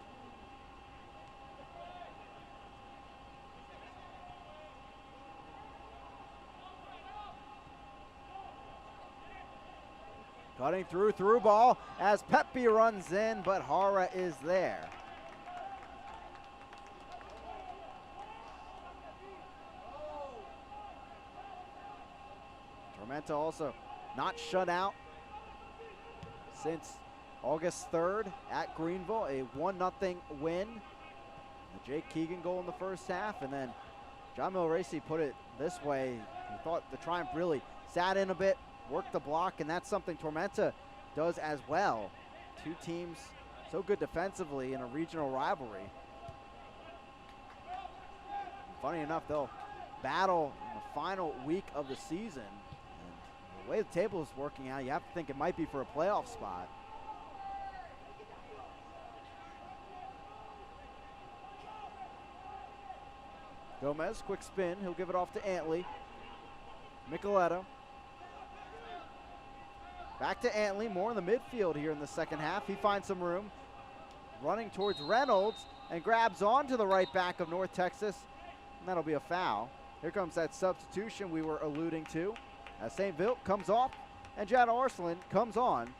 Cutting through ball as Pepe runs in, but Jara is there. Tormenta also not shut out since August 3rd at Greenville, a 1-0 win. The Jake Keegan goal in the first half, and then John Milracy put it this way. He thought the Triumph really sat in a bit, worked the block, and that's something Tormenta does as well. 2 teams so good defensively in a regional rivalry. And funny enough, they'll battle in the final week of the season. And the way the table is working out, you have to think it might be for a playoff spot. Gomez, quick spin, he'll give it off to Antley. Micheletto. Back to Antley, more in the midfield here in the second half. He finds some room, running towards Reynolds, and grabs onto the right back of North Texas, and that'll be a foul. Here comes that substitution we were alluding to, as St. Vilt comes off, and Jad Arslan comes on.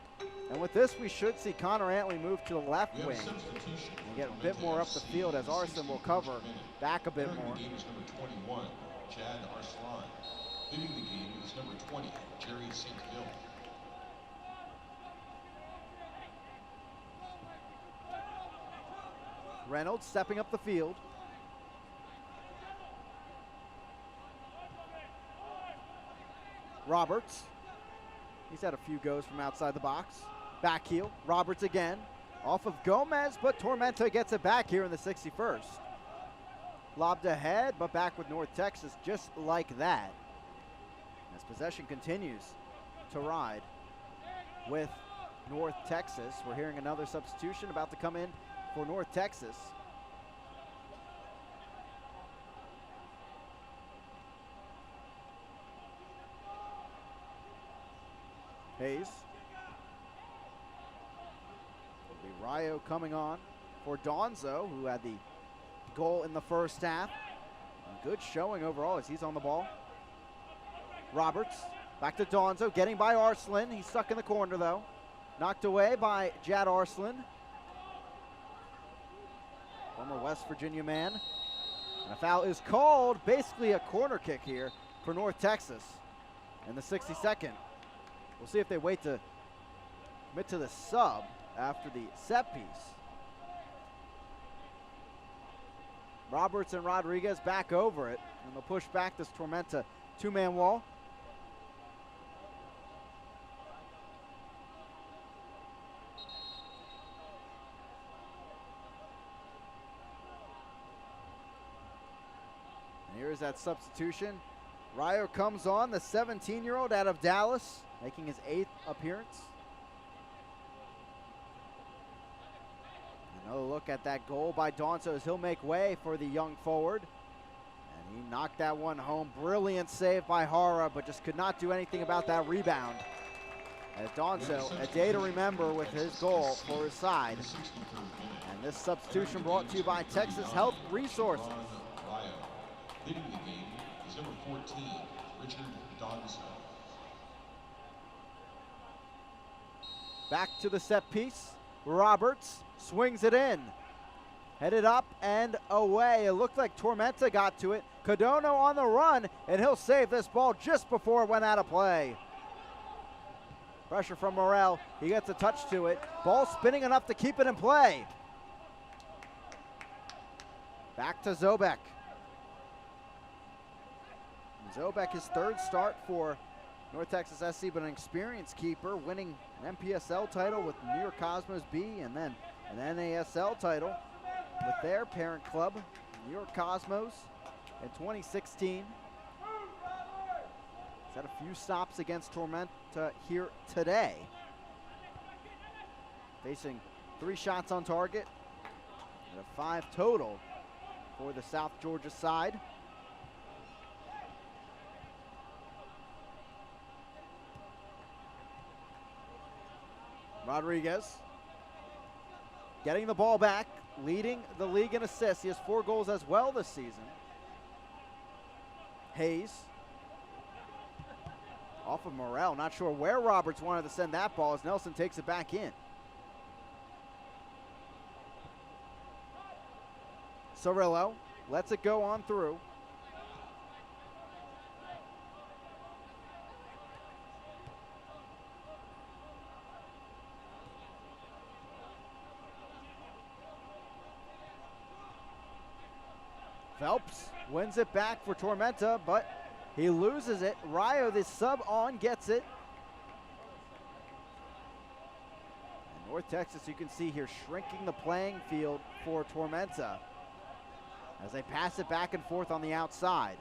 And with this, we should see Connor Antley move to the left wing and get a bit more up the field as Arslan will cover back a bit more. Game is number 21, Jad Arslan. Leading the game is number 20, Jerry St. Vilt. Reynolds stepping up the field. Roberts. He's had a few goes from outside the box. Back heel. Roberts again. Off of Gomez, but Tormenta gets it back here in the 61st. Lobbed ahead, but back with North Texas just like that. As possession continues to ride with North Texas. We're hearing another substitution about to come in for North Texas. Hayes. It'll be Rayo coming on for Donzo, who had the goal in the first half. A good showing overall as he's on the ball. Roberts, back to Donzo, getting by Arslan. He's stuck in the corner though. Knocked away by Jad Arslan. Former West Virginia man. And a foul is called, basically a corner kick here for North Texas in the 62nd. We'll see if they wait to commit to the sub after the set piece. Roberts and Rodriguez back over it, and they'll push back this Tormenta 2-man wall. And here's that substitution. Rayo comes on, the 17-year-old out of Dallas, making his 8th appearance. Another look at that goal by Donzo as he'll make way for the young forward. And he knocked that one home. Brilliant save by Jara, but just could not do anything about that rebound. As Donzo, a day to remember with his goal for his side. And this substitution brought to you by Texas Health Resources. Leading the game is number 14, Richard Donzo. Back to the set piece. Roberts swings it in. Headed up and away. It looked like Tormenta got to it. Codono on the run, and he'll save this ball just before it went out of play. Pressure from Morel. He gets a touch to it. Ball spinning enough to keep it in play. Back to Zobek. Zobek, his third start for North Texas SC, but an experienced keeper, winning an MPSL title with New York Cosmos B, and then an NASL title with their parent club, New York Cosmos, in 2016. He's had a few stops against Tormenta here today. Facing 3 shots on target and a 5 total for the South Georgia side. Rodriguez getting the ball back, leading the league in assists. He has 4 goals as well this season. Hayes off of Morel. Not sure where Roberts wanted to send that ball as Nelson takes it back in. Cirillo lets it go on through. Phelps wins it back for Tormenta, but he loses it. Rayo, the sub on, gets it. And North Texas, you can see here, shrinking the playing field for Tormenta as they pass it back and forth on the outside.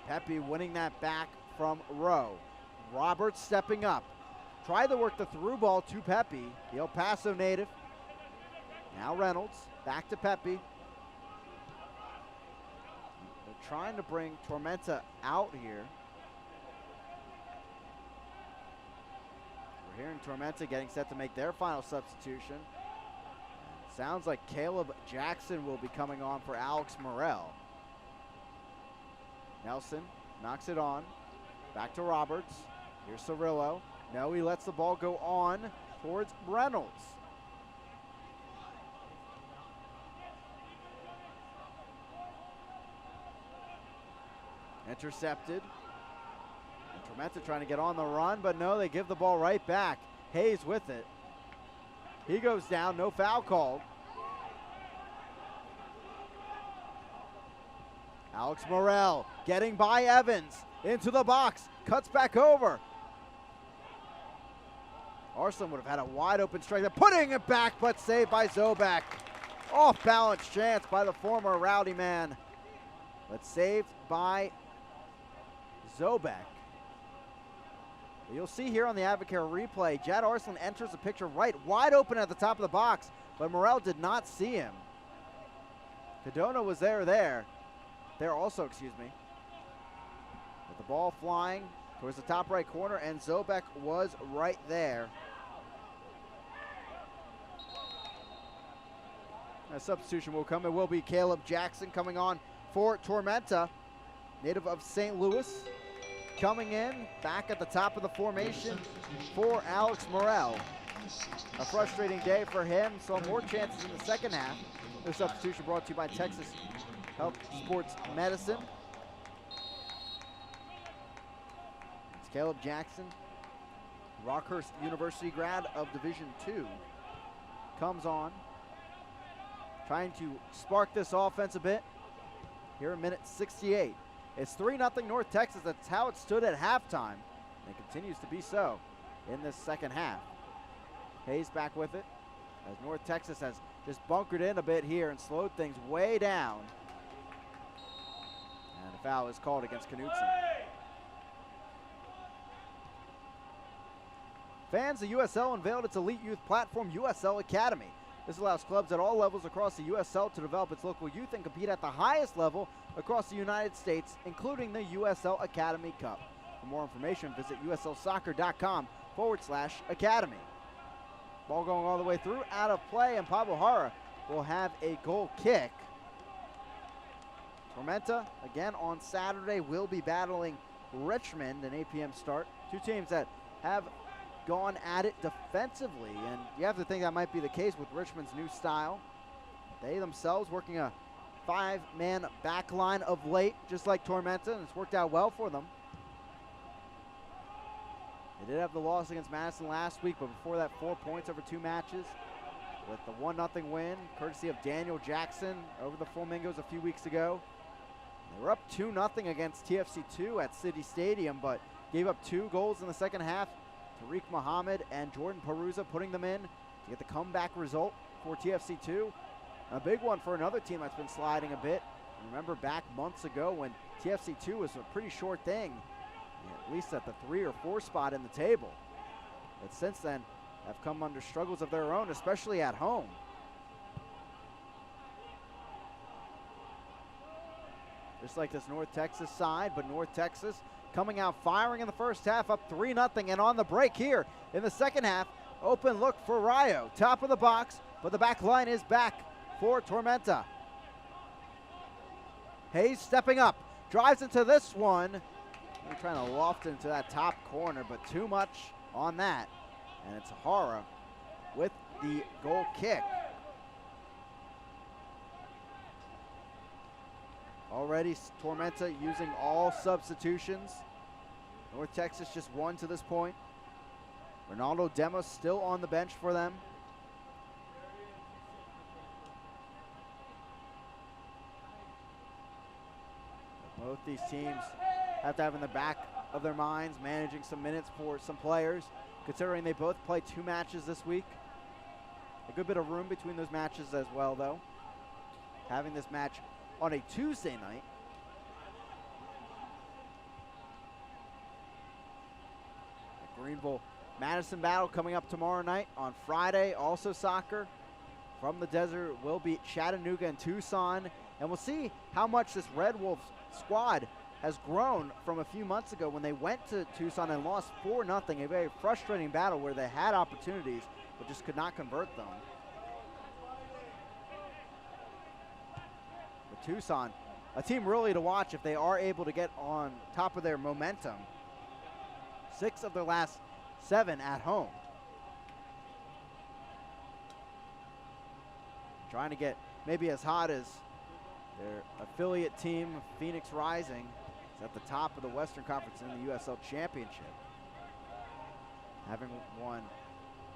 Pepe winning that back from Rowe. Roberts stepping up. Tried to work the through ball to Pepe, the El Paso native. Now Reynolds, back to Pepe. Trying to bring Tormenta out here. We're hearing Tormenta getting set to make their final substitution. And sounds like Caleb Jackson will be coming on for Alex Morel. Nelson knocks it on. Back to Roberts. Here's Cirillo. No, he lets the ball go on towards Reynolds. Intercepted. And Tormenta trying to get on the run, but no, they give the ball right back. Hayes with it. He goes down, no foul called. Alex Morel getting by Evans into the box, cuts back over. Arslan would have had a wide open strike there, putting it back, but saved by Zobek. Off balance chance by the former Rowdy man, but saved by Zobek. You'll see here on the Advocare replay, Jad Arslan enters the picture right, wide open at the top of the box, but Morel did not see him. Codono was there also, excuse me. With the ball flying towards the top right corner, and Zobek was right there. A substitution will come. It will be Caleb Jackson coming on for Tormenta, native of St. Louis. Coming in, back at the top of the formation for Alex Morel. A frustrating day for him, so more chances in the second half. This substitution brought to you by Texas Health Sports Medicine. It's Caleb Jackson, Rockhurst University grad of Division II, comes on, trying to spark this offense a bit here in minute 68. It's 3-0 North Texas. That's how it stood at halftime, and it continues to be so in this second half. Hayes back with it as North Texas has just bunkered in a bit here and slowed things way down. And a foul is called against Knutson. Fans, the USL unveiled its elite youth platform, USL Academy. This allows clubs at all levels across the USL to develop its local youth and compete at the highest level across the United States, including the USL Academy Cup. For more information, visit uslsoccer.com/academy. Ball going all the way through, out of play, and Pablo Jara will have a goal kick. Tormenta, again on Saturday, will be battling Richmond, an 8 p.m. start. Two teams that have gone at it defensively, and you have to think that might be the case with Richmond's new style. They themselves working a 5-man back line of late, just like Tormenta, and it's worked out well for them. They did have the loss against Madison last week, but before that, 4 points over 2 matches with the 1-0 win, courtesy of Daniel Jackson over the Flamingos a few weeks ago. They were up 2-0 against TFC2 at City Stadium, but gave up 2 goals in the second half. Tariq Muhammad and Jordan Peruza putting them in to get the comeback result for TFC2. A big one for another team that's been sliding a bit. Remember back months ago when TFC2 was a pretty short thing, at least at the 3 or 4 spot in the table. But since then, have come under struggles of their own, especially at home. Just like this North Texas side, but North Texas coming out firing in the first half, up 3-0, and on the break here in the second half, open look for Rayo. Top of the box, but the back line is back for Tormenta. Hayes stepping up, drives into this one. They're trying to loft into that top corner, but too much on that. And it's Hara with the goal kick. Already Tormenta using all substitutions. North Texas just 1 to this point. Ronaldo Demos still on the bench for them. Both these teams have to have in the back of their minds managing some minutes for some players, considering they both play 2 matches this week. A good bit of room between those matches as well, though. Having this match on a Tuesday night. The Greenville-Madison battle coming up tomorrow night. On Friday, also soccer. From the desert will be Chattanooga and Tucson. And we'll see how much this Red Wolves squad has grown from a few months ago when they went to Tucson and lost 4-0. A very frustrating battle where they had opportunities but just could not convert them. But Tucson, a team really to watch if they are able to get on top of their momentum. 6 of their last 7 at home. Trying to get maybe as hot as their affiliate team, Phoenix Rising, is at the top of the Western Conference in the USL Championship. Having won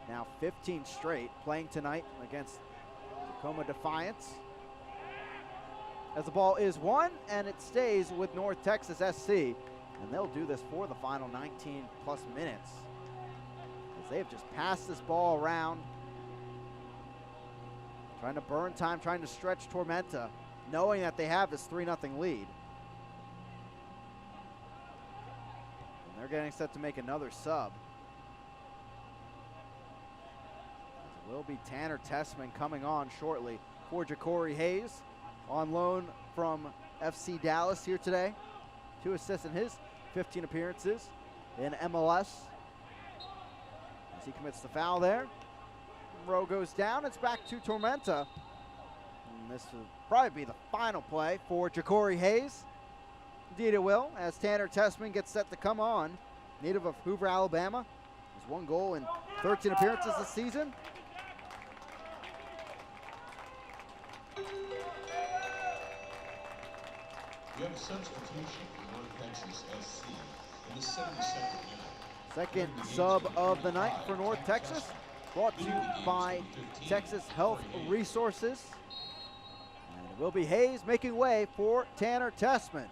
now 15 straight, playing tonight against Tacoma Defiance. As the ball is won, and it stays with North Texas SC. And they'll do this for the final 19 plus minutes, as they've just passed this ball around. Trying to burn time, trying to stretch Tormenta, knowing that they have this 3-0 lead. And they're getting set to make another sub. It will be Tanner Tessman coming on shortly for Ja'Cory Hayes, on loan from FC Dallas here today. 2 assists in his 15 appearances in MLS. As he commits the foul there. Row goes down, it's back to Tormenta. And this will probably be the final play for Ja'Cory Hayes. Indeed it will, as Tanner Tessman gets set to come on. Native of Hoover, Alabama. Has 1 goal in 13 appearances this season. You have a substitution for North Texas SC in the 72nd minute. Second sub of the night for North Texas, brought to you by Texas Health Resources. And it will be Hayes making way for Tanner Tessman.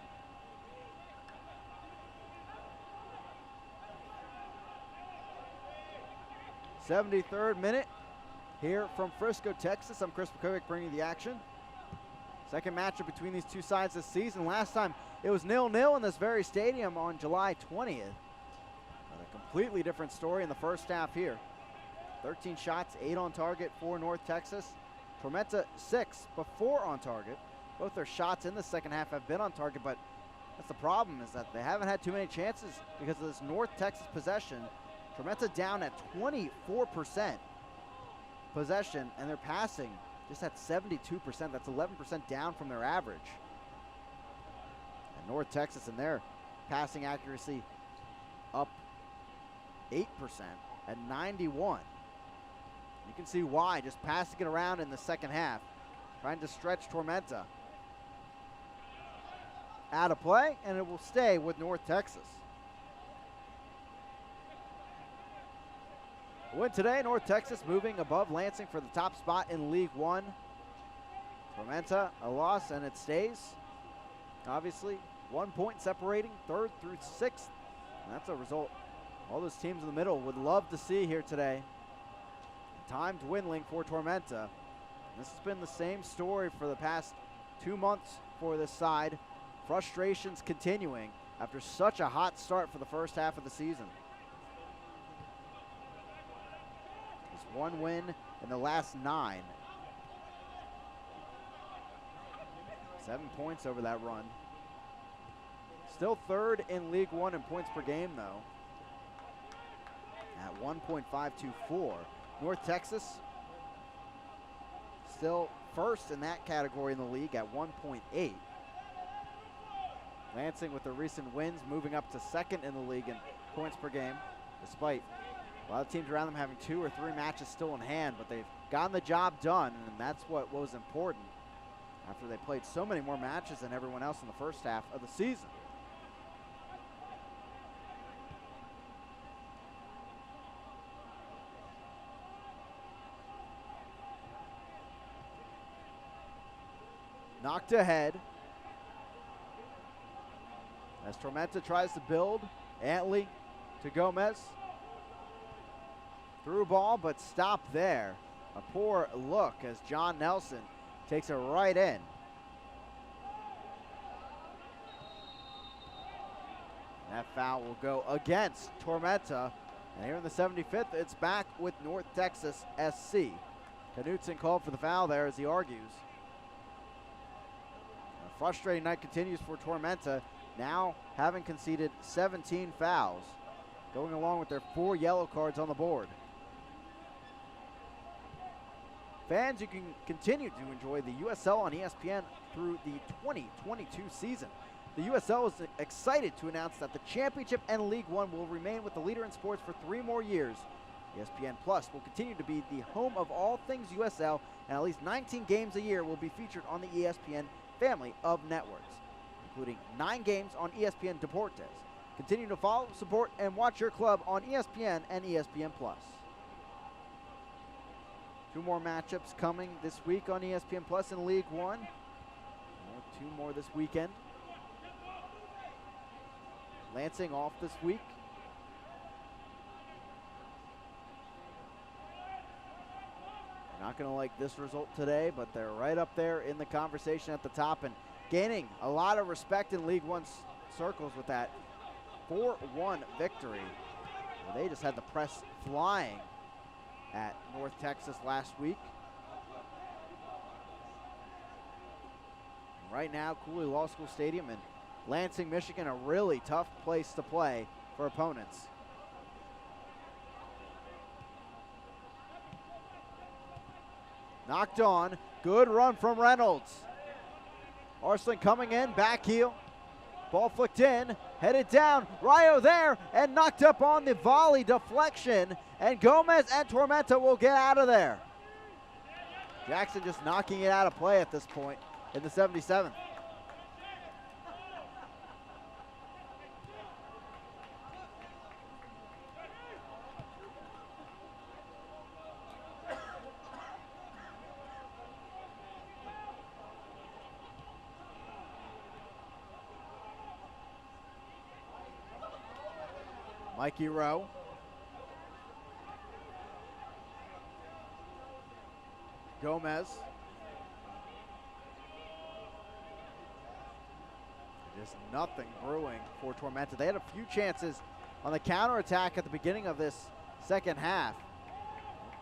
'73rd minute here from Frisco, Texas. I'm Chris McCovic bringing the action. Second matchup between these two sides this season. Last time it was 0-0 in this very stadium on July 20th. But a completely different story in the first half here. 13 shots, 8 on target for North Texas. Tormenta 6 before on target. Both their shots in the second half have been on target, but that's the problem, is that they haven't had too many chances because of this North Texas possession. Tormenta down at 24% possession, and they're passing just at 72%. That's 11% down from their average. And North Texas in their passing accuracy up 8%. at 91. You can see why, just passing it around in the second half, trying to stretch Tormenta. Out of play, and it will stay with North Texas. Win today, North Texas moving above Lansing for the top spot in League One. Tormenta, a loss, and it stays. Obviously, 1 point separating third through sixth. And that's a result all those teams in the middle would love to see here today. Timed dwindling for Tormenta. This has been the same story for the past 2 months for this side. Frustrations continuing after such a hot start for the first half of the season. Just one win in the last 9. 7 points over that run. Still third in League One in points per game, though, at 1.524. North Texas still first in that category in the league at 1.8. Lansing, with the recent wins, moving up to second in the league in points per game, despite a lot of teams around them having 2 or 3 matches still in hand, but they've gotten the job done, and that's what was important after they played so many more matches than everyone else in the first half of the season. Knocked ahead as Tormenta tries to build. Antley to Gomez. Through ball, but stopped there. A poor look as John Nelson takes it right in. That foul will go against Tormenta. And here in the 75th, it's back with North Texas SC. Knutson called for the foul there as he argues. A frustrating night continues for Tormenta, now having conceded 17 fouls, going along with their 4 yellow cards on the board. Fans, you can continue to enjoy the USL on ESPN through the 2022 season. The USL is excited to announce that the Championship and League One will remain with the leader in sports for 3 more years. ESPN Plus will continue to be the home of all things USL, and at least 19 games a year will be featured on the ESPN family of networks, including 9 games on ESPN Deportes. Continue to follow, support, and watch your club on ESPN and ESPN Plus. 2 more matchups coming this week on ESPN Plus in League One. 2 more this weekend. Lansing off this week. They're not going to like this result today, but they're right up there in the conversation at the top and gaining a lot of respect in League One circles with that 4-1 victory. Well, they just had the press flying at North Texas last week. Right now, Cooley Law School Stadium in Lansing, Michigan, a really tough place to play for opponents. Knocked on, good run from Reynolds. Arslan coming in, back heel. Ball flicked in, headed down, Rayo there, and knocked up on the volley deflection, and Gomez and Tormenta will get out of there. Jackson just knocking it out of play at this point in the 77th. Mikey Rowe. Gomez. Just nothing brewing for Tormenta. They had a few chances on the counterattack at the beginning of this second half.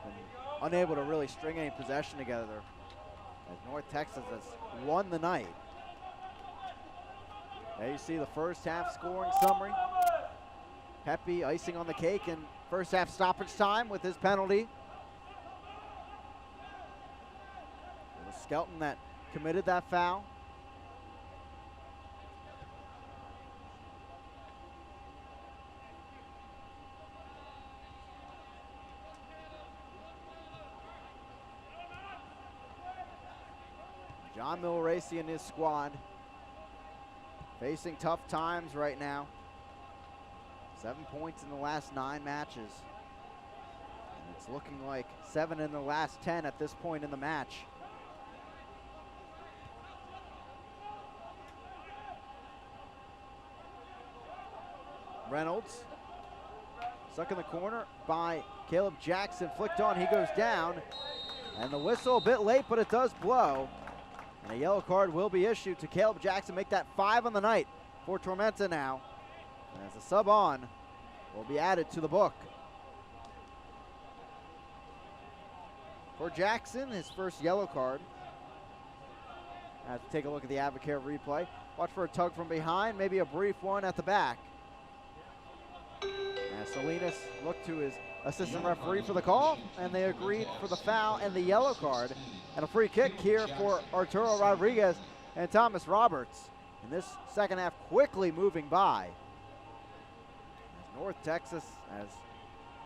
And unable to really string any possession together as North Texas has won the night. There you see the first half scoring summary. Pepe icing on the cake in first half stoppage time with his penalty. It was Skelton that committed that foul. John Milracy and his squad facing tough times right now. 7 points in the last 9 matches. And it's looking like 7 in the last 10 at this point in the match. Reynolds, stuck in the corner by Caleb Jackson, flicked on, he goes down. And the whistle a bit late, but it does blow. And a yellow card will be issued to Caleb Jackson, make that 5 on the night for Tormenta now. As a sub on will be added to the book. For Jackson, his first yellow card. As we take a look at the Advocare replay. Watch for a tug from behind, maybe a brief one at the back. As Salinas looked to his assistant referee for the call, and they agreed for the foul and the yellow card. And a free kick here for Arturo Rodriguez and Thomas Roberts. And this second half quickly moving by. As North Texas has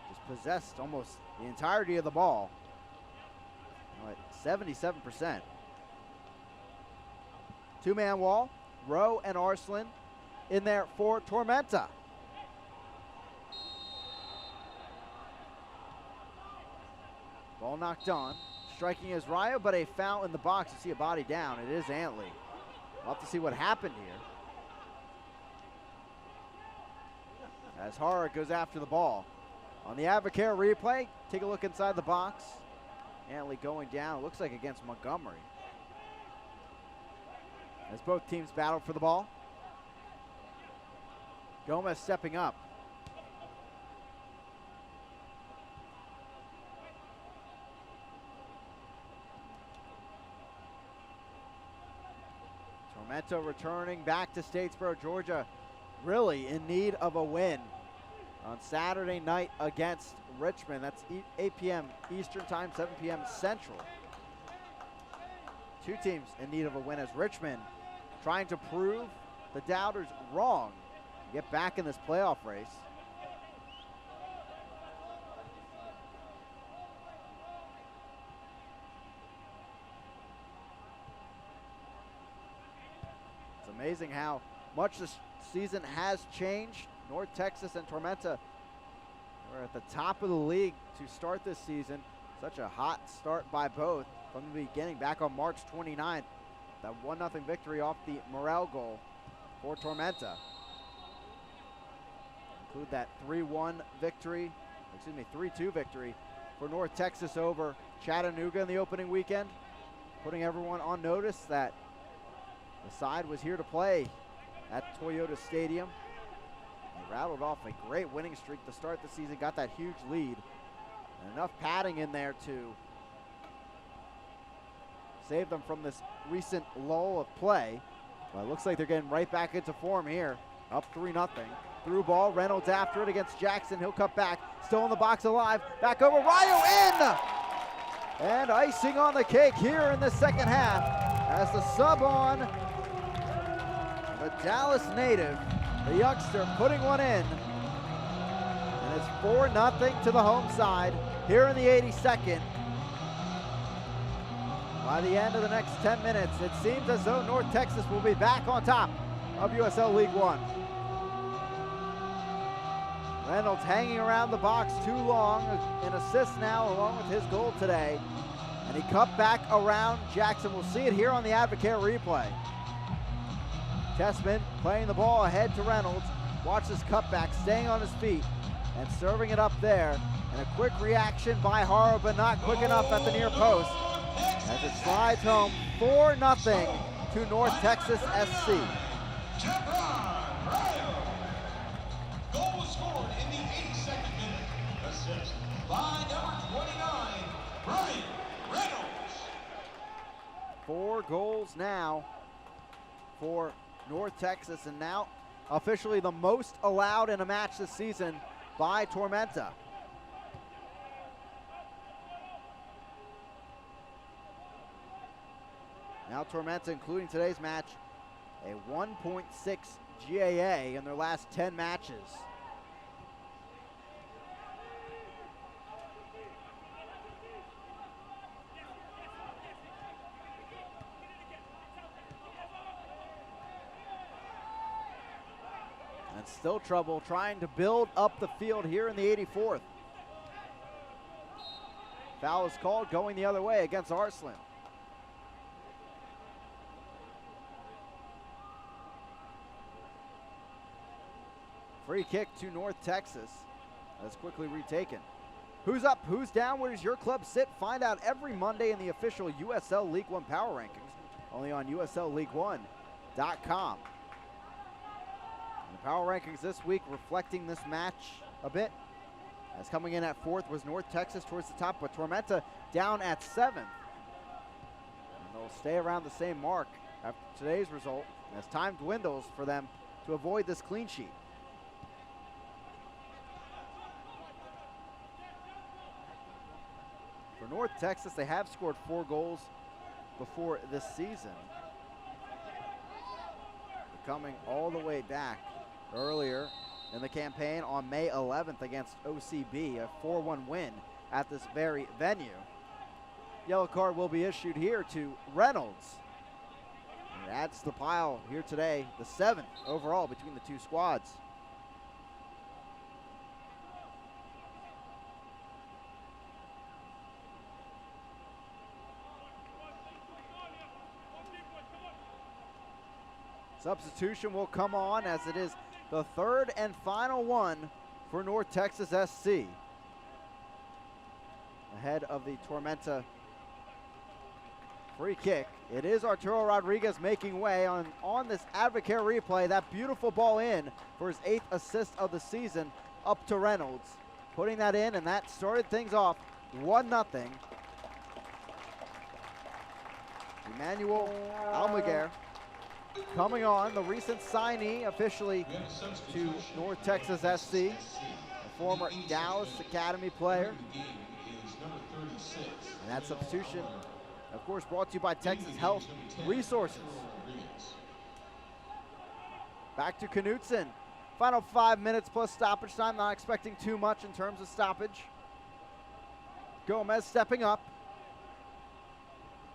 just possessed almost the entirety of the ball. Now at 77%. Two-man wall, Rowe and Arslan in there for Tormenta. Ball knocked on. Striking is Rayo, but a foul in the box. You see a body down. It is Antley. We'll have to see what happened here. As Hara goes after the ball. On the Advocare replay, take a look inside the box. Antley going down. It looks like against Montgomery. As both teams battle for the ball. Gomez stepping up. Tormenta returning back to Statesboro, Georgia, really in need of a win on Saturday night against Richmond. That's 8 p.m. Eastern time, 7 p.m. Central. Two teams in need of a win as Richmond trying to prove the doubters wrong to get back in this playoff race. It's amazing how much this season has changed. North Texas and Tormenta were at the top of the league to start this season. Such a hot start by both from the beginning, back on March 29th. That 1-0 victory off the Morel goal for Tormenta. Include that 3-1 victory, 3-2 victory for North Texas over Chattanooga in the opening weekend, putting everyone on notice that the side was here to play at Toyota Stadium. They rattled off a great winning streak to start the season, got that huge lead, and enough padding in there to save them from this recent lull of play. Well, it looks like they're getting right back into form here. Up 3-0. Through ball, Reynolds after it against Jackson. He'll cut back, still in the box alive. Back over, Rayo in! And icing on the cake here in the second half as the sub on the Dallas native, the youngster, putting one in. And it's 4-0 to the home side here in the 82nd. By the end of the next 10 minutes, it seems as though North Texas will be back on top of USL League One. Reynolds hanging around the box too long, an assist now along with his goal today. And he cut back around Jackson. We'll see it here on the Advocare replay. Tessman playing the ball ahead to Reynolds. Watch this cutback, staying on his feet and serving it up there. And a quick reaction by Haro, but not quick enough at the near post. As it slides home, 4-0 to North Texas SC. Goal was scored in the 82nd minute. Assist by number 29, Brian Reynolds. 4 goals now for North Texas, and now officially the most allowed in a match this season by Tormenta. Now Tormenta, including today's match, a 1.6 GAA in their last 10 matches. And still trouble trying to build up the field here in the 84th. Foul is called going the other way against Arslan. Free kick to North Texas. That's quickly retaken. Who's up, who's down, where does your club sit? Find out every Monday in the official USL League One Power Rankings, only on USLLeague1.com. The Power Rankings this week reflecting this match a bit. As coming in at 4th was North Texas towards the top, but Tormenta down at 7th. And they'll stay around the same mark after today's result as time dwindles for them to avoid this clean sheet. For North Texas, they have scored 4 goals before this season. They're coming all the way back earlier in the campaign on May 11th against OCB, a 4-1 win at this very venue. Yellow card will be issued here to Reynolds. And it adds to the pile here today, the 7th overall between the two squads. Substitution will come on as it is the 3rd and final one for North Texas SC. Ahead of the Tormenta free kick. It is Arturo Rodriguez making way on this Advocare replay. That beautiful ball in for his 8th assist of the season up to Reynolds. Putting that in, and that started things off 1-0. Emmanuel Almaguer coming on, the recent signee officially to North Texas SC, a former Dallas Academy player. And that substitution, of course, brought to you by Texas Health Resources. Back to Knutson. Final 5 minutes plus stoppage time. Not expecting too much in terms of stoppage. Gomez stepping up.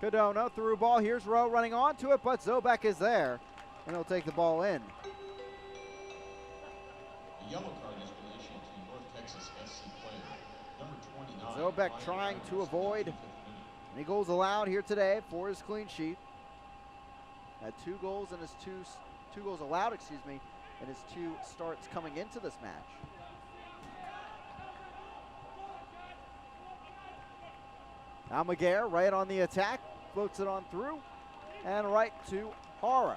Cadona through ball. Here's Rowe running onto it, but Zobek is there, and he'll take the ball in. A yellow card has been issued to North Texas SC player, number 29. Zobek trying to avoid any goals allowed here today for his clean sheet. Had 2 goals in his two goals allowed, excuse me, in his 2 starts coming into this match. Almaguer right on the attack, floats it on through, and right to Hara.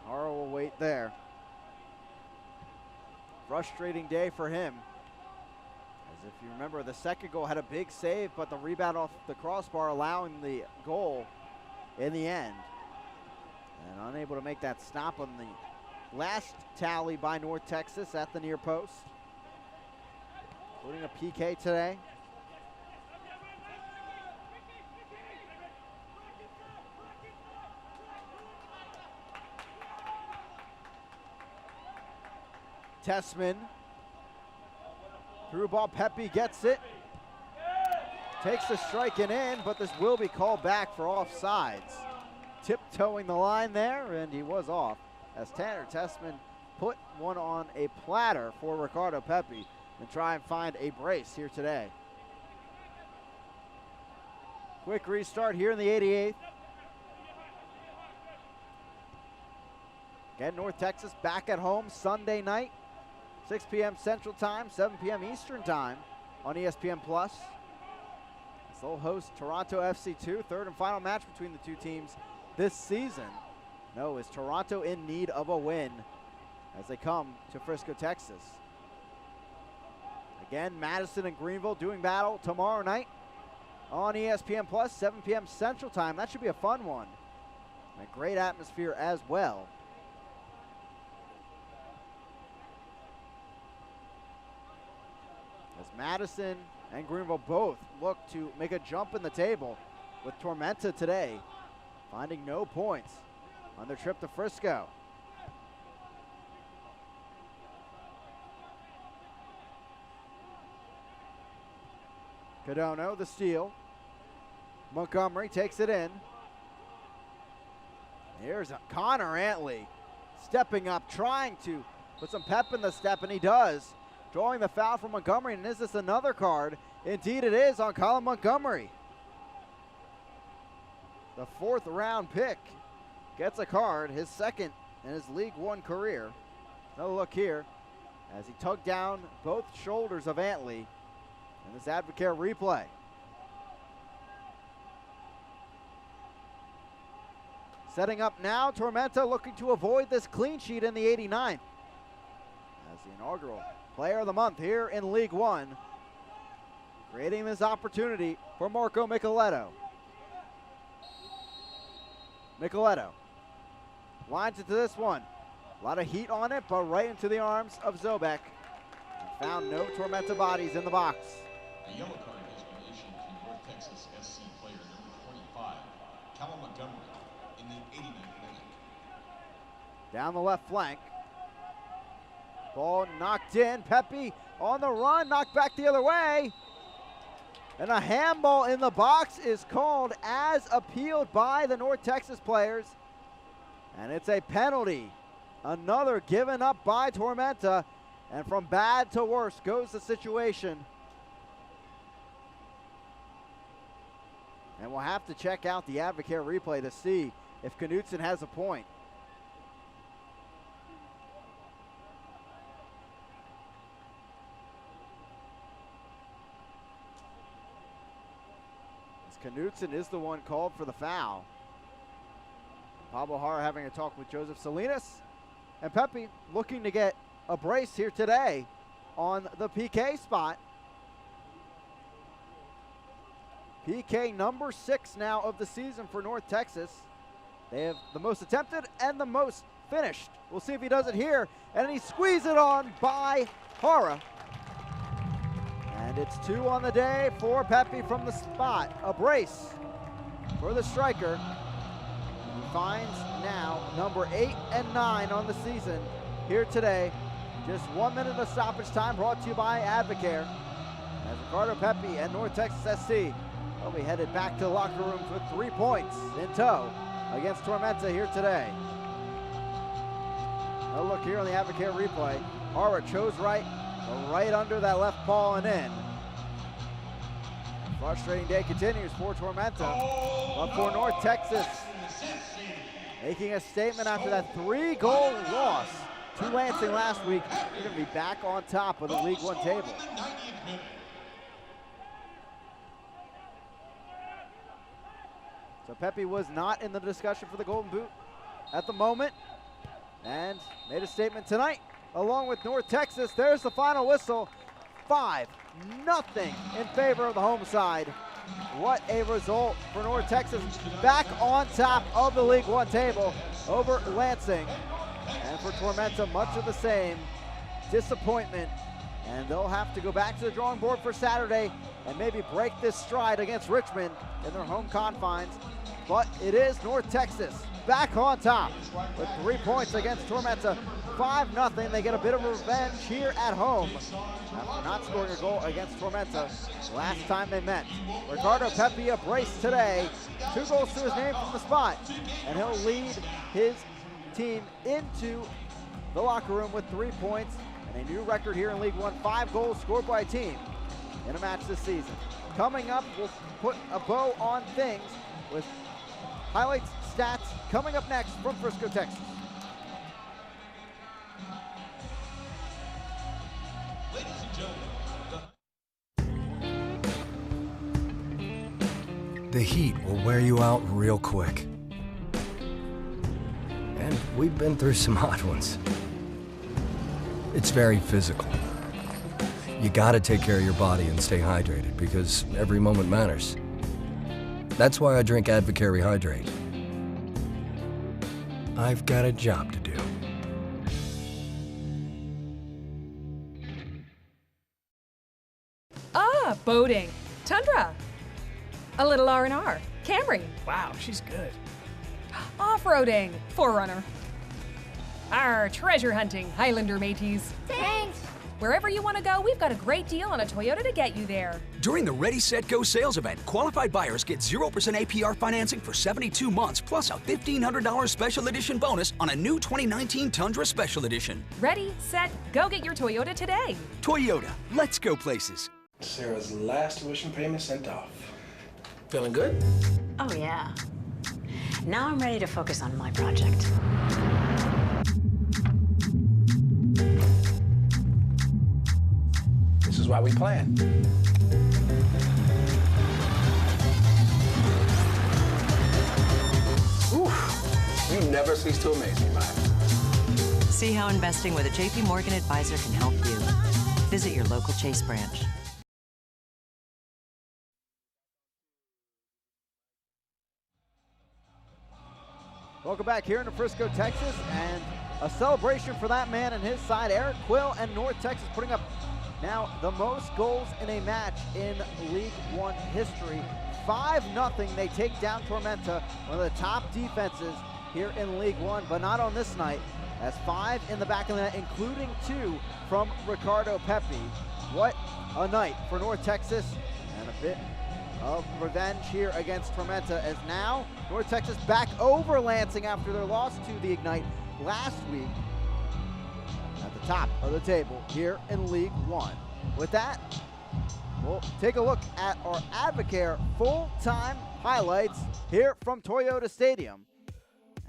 Hara will wait there. Frustrating day for him. As if you remember, the second goal had a big save, but the rebound off the crossbar allowing the goal in the end. And unable to make that stop on the last tally by North Texas at the near post. Including a PK today. Tessman. Through ball, Pepe gets it. Takes the strike and in, but this will be called back for offsides. Tiptoeing the line there, and he was off as Tanner Tessman put one on a platter for Ricardo Pepe and try and find a brace here today. Quick restart here in the 88th. Again, North Texas back at home Sunday night, 6 p.m. Central Time, 7 p.m. Eastern Time on ESPN+. They'll host Toronto FC2, 3rd and final match between the two teams this season. No, is Toronto in need of a win as they come to Frisco, Texas. Again, Madison and Greenville doing battle tomorrow night on ESPN+, 7 p.m. Central Time. That should be a fun one. A great atmosphere as well. As Madison and Greenville both look to make a jump in the table, with Tormenta today finding no points on their trip to Frisco. Cadono, the steal. Montgomery takes it in. Here's Connor Antley stepping up, trying to put some pep in the step, and he does. Drawing the foul from Montgomery, and is this another card? Indeed it is on Colin Montgomery. The 4th round pick gets a card, his second in his League One career. Another look here as he tugged down both shoulders of Antley in this Advocare replay. Setting up now, Tormenta looking to avoid this clean sheet in the 89th. As the inaugural player of the month here in League One, creating this opportunity for Marco Micheletto. Micheletto lines it to this one. A lot of heat on it, but right into the arms of Zobek. And found no Tormenta bodies in the box. A yellow card has been issued to North Texas SC player number 25, Callum Montgomery, in the 89th minute. Down the left flank. Ball knocked in. Pepe on the run, knocked back the other way. And a handball in the box is called as appealed by the North Texas players. And it's a penalty. Another given up by Tormenta. And from bad to worse goes the situation. And we'll have to check out the Advocare replay to see if Knutson has a point. Knutson is the one called for the foul. Pablo Jara having a talk with Joseph Salinas. And Pepe looking to get a brace here today on the PK spot. PK number 6 now of the season for North Texas. They have the most attempted and the most finished. We'll see if he does it here. And he squeezes it on by Jara. And it's 2 on the day for Pepe from the spot. A brace for the striker. He finds now number 8 and 9 on the season here today. Just 1 minute of stoppage time brought to you by Advocare. As Ricardo Pepe and North Texas SC will be headed back to the locker rooms with 3 points in tow against Tormenta here today. A look here on the Advocare replay. Jara chose right under that left ball and in. Frustrating day continues for Tormenta, but for North Texas, making a statement after that 3-goal loss to Lansing last week. They're going to be back on top of the League One table. So Pepe was not in the discussion for the Golden Boot at the moment, and made a statement tonight along with North Texas. There's the final whistle. 5-0 in favor of the home side. What a result for North Texas, back on top of the League One table over Lansing. And for Tormenta, much of the same. Disappointment, and they'll have to go back to the drawing board for Saturday and maybe break this stride against Richmond in their home confines. But it is North Texas back on top with 3 points against Tormenta. 5-0. They get a bit of revenge here at home after not scoring a goal against Tormenta last time they met. Ricardo Pepe a brace today. 2 goals to his name from the spot, and he'll lead his team into the locker room with 3 points and a new record here in League One. 5 goals scored by a team in a match this season. Coming up, we'll put a bow on things with highlights, stats coming up next from Frisco, Texas. Ladies and gentlemen, The heat will wear you out real quick. And we've been through some hot ones. It's very physical. You gotta take care of your body and stay hydrated because every moment matters. That's why I drink Advocare Rehydrate. I've got a job to do. Ah, boating. Tundra. A little R&R. Camry. Wow, she's good. Off-roading. Forerunner. Treasure hunting. Highlander mateys. Thanks. Wherever you want to go, we've got a great deal on a Toyota to get you there. During the Ready, Set, Go sales event, qualified buyers get 0% APR financing for 72 months plus a $1,500 special edition bonus on a new 2019 Tundra Special Edition. Ready, set, go get your Toyota today. Toyota, let's go places. Sarah's last tuition payment sent off. Feeling good? Oh, yeah. Now I'm ready to focus on my project. This is why we plan. Oof. You never cease to amaze me, Maya. See how investing with a JP Morgan advisor can help you. Visit your local Chase branch. Welcome back here in Frisco, Texas, and a celebration for that man and his side. Eric Quill and North Texas putting up now the most goals in a match in League One history. 5-0, they take down Tormenta, one of the top defenses here in League One, but not on this night. As 5 in the back of the net, including 2 from Ricardo Pepi. What a night for North Texas, and a bit of revenge here against Tormenta, as now North Texas back over Lansing after their loss to the Ignite last week at the top of the table here in League One. With that, we'll take a look at our Advocare full-time highlights here from Toyota Stadium.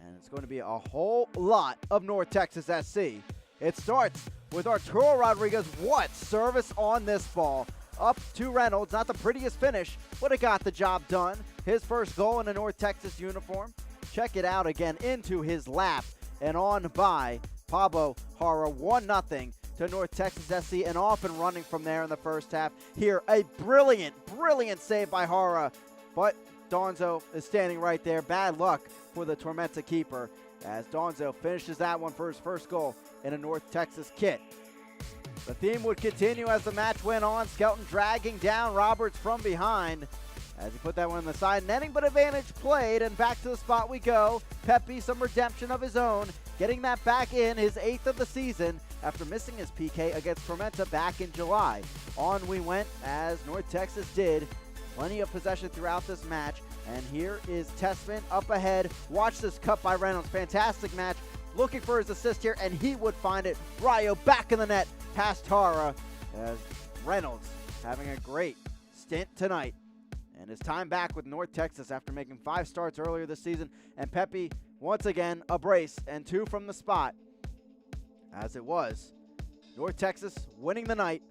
And it's going to be a whole lot of North Texas SC. It starts with Arturo Rodriguez. What service on this ball. Up to Reynolds, not the prettiest finish, but it got the job done. His first goal in a North Texas uniform. Check it out again, into his lap and on by Pablo Jara. 1-0 to North Texas SC, and off and running from there in the first half. Here, a brilliant save by Jara, but Donzo is standing right there. Bad luck for the Tormenta keeper as Donzo finishes that one for his first goal in a North Texas kit. The theme would continue as the match went on. Skelton dragging down Roberts from behind as he put that one on the side. Netting, but advantage played, and back to the spot we go. Pepi, some redemption of his own, getting that back in, his 8th of the season after missing his PK against Tormenta back in July. On we went as North Texas did. Plenty of possession throughout this match, and here is Tessman up ahead. Watch this cut by Reynolds. Fantastic match. Looking for his assist here, and he would find it. Rayo back in the net past Tara, as Reynolds having a great stint tonight. And his time back with North Texas after making 5 starts earlier this season. And Pepi, once again, a brace and 2 from the spot. As it was, North Texas winning the night,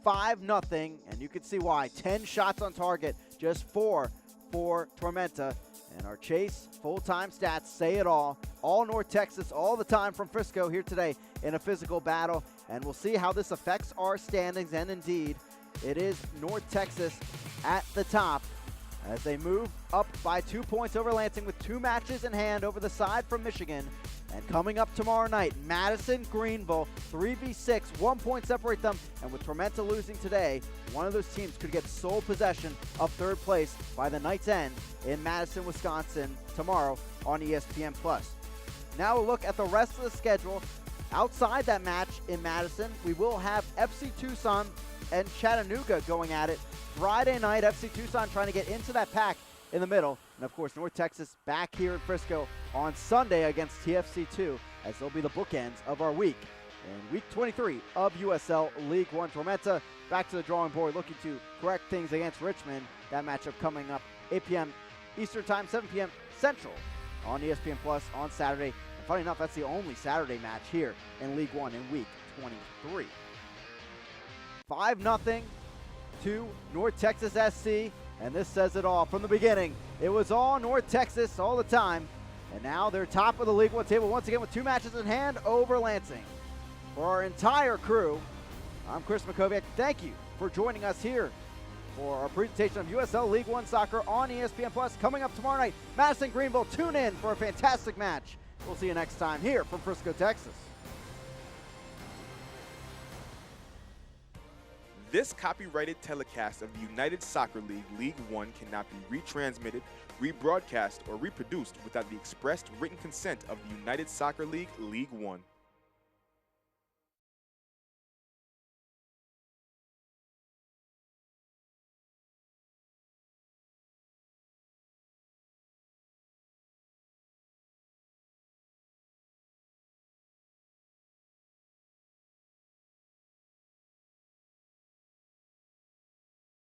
5-0, and you can see why. 10 shots on target, just 4 for Tormenta. And our Chase full-time stats say it all. All North Texas, all the time from Frisco here today in a physical battle. And we'll see how this affects our standings. And indeed, it is North Texas at the top as they move up by 2 points over Lansing with 2 matches in hand over the side from Michigan. And coming up tomorrow night, Madison, Greenville, 3v6, 1 point separate them. And with Tormenta losing today, one of those teams could get sole possession of 3rd place by the night's end in Madison, Wisconsin tomorrow on ESPN+. Now a look at the rest of the schedule. Outside that match in Madison, we will have FC Tucson and Chattanooga going at it. Friday night, FC Tucson trying to get into that pack in the middle. And of course, North Texas back here in Frisco on Sunday against TFC2, as they'll be the bookends of our week. In week 23 of USL League One, Tormenta back to the drawing board, looking to correct things against Richmond. That matchup coming up 8 p.m. Eastern Time, 7 p.m. Central on ESPN Plus on Saturday. And funny enough, that's the only Saturday match here in League One in week 23. 5-0 to North Texas SC. And this says it all. From the beginning, it was all North Texas all the time. And now they're top of the League One table once again with 2 matches in hand over Lansing. For our entire crew, I'm Chris Makoviak. Thank you for joining us here for our presentation of USL League One Soccer on ESPN Plus. Coming up tomorrow night, Madison, Greenville. Tune in for a fantastic match. We'll see you next time here from Frisco, Texas. This copyrighted telecast of the United Soccer League League One cannot be retransmitted, rebroadcast, or reproduced without the expressed written consent of the United Soccer League League One.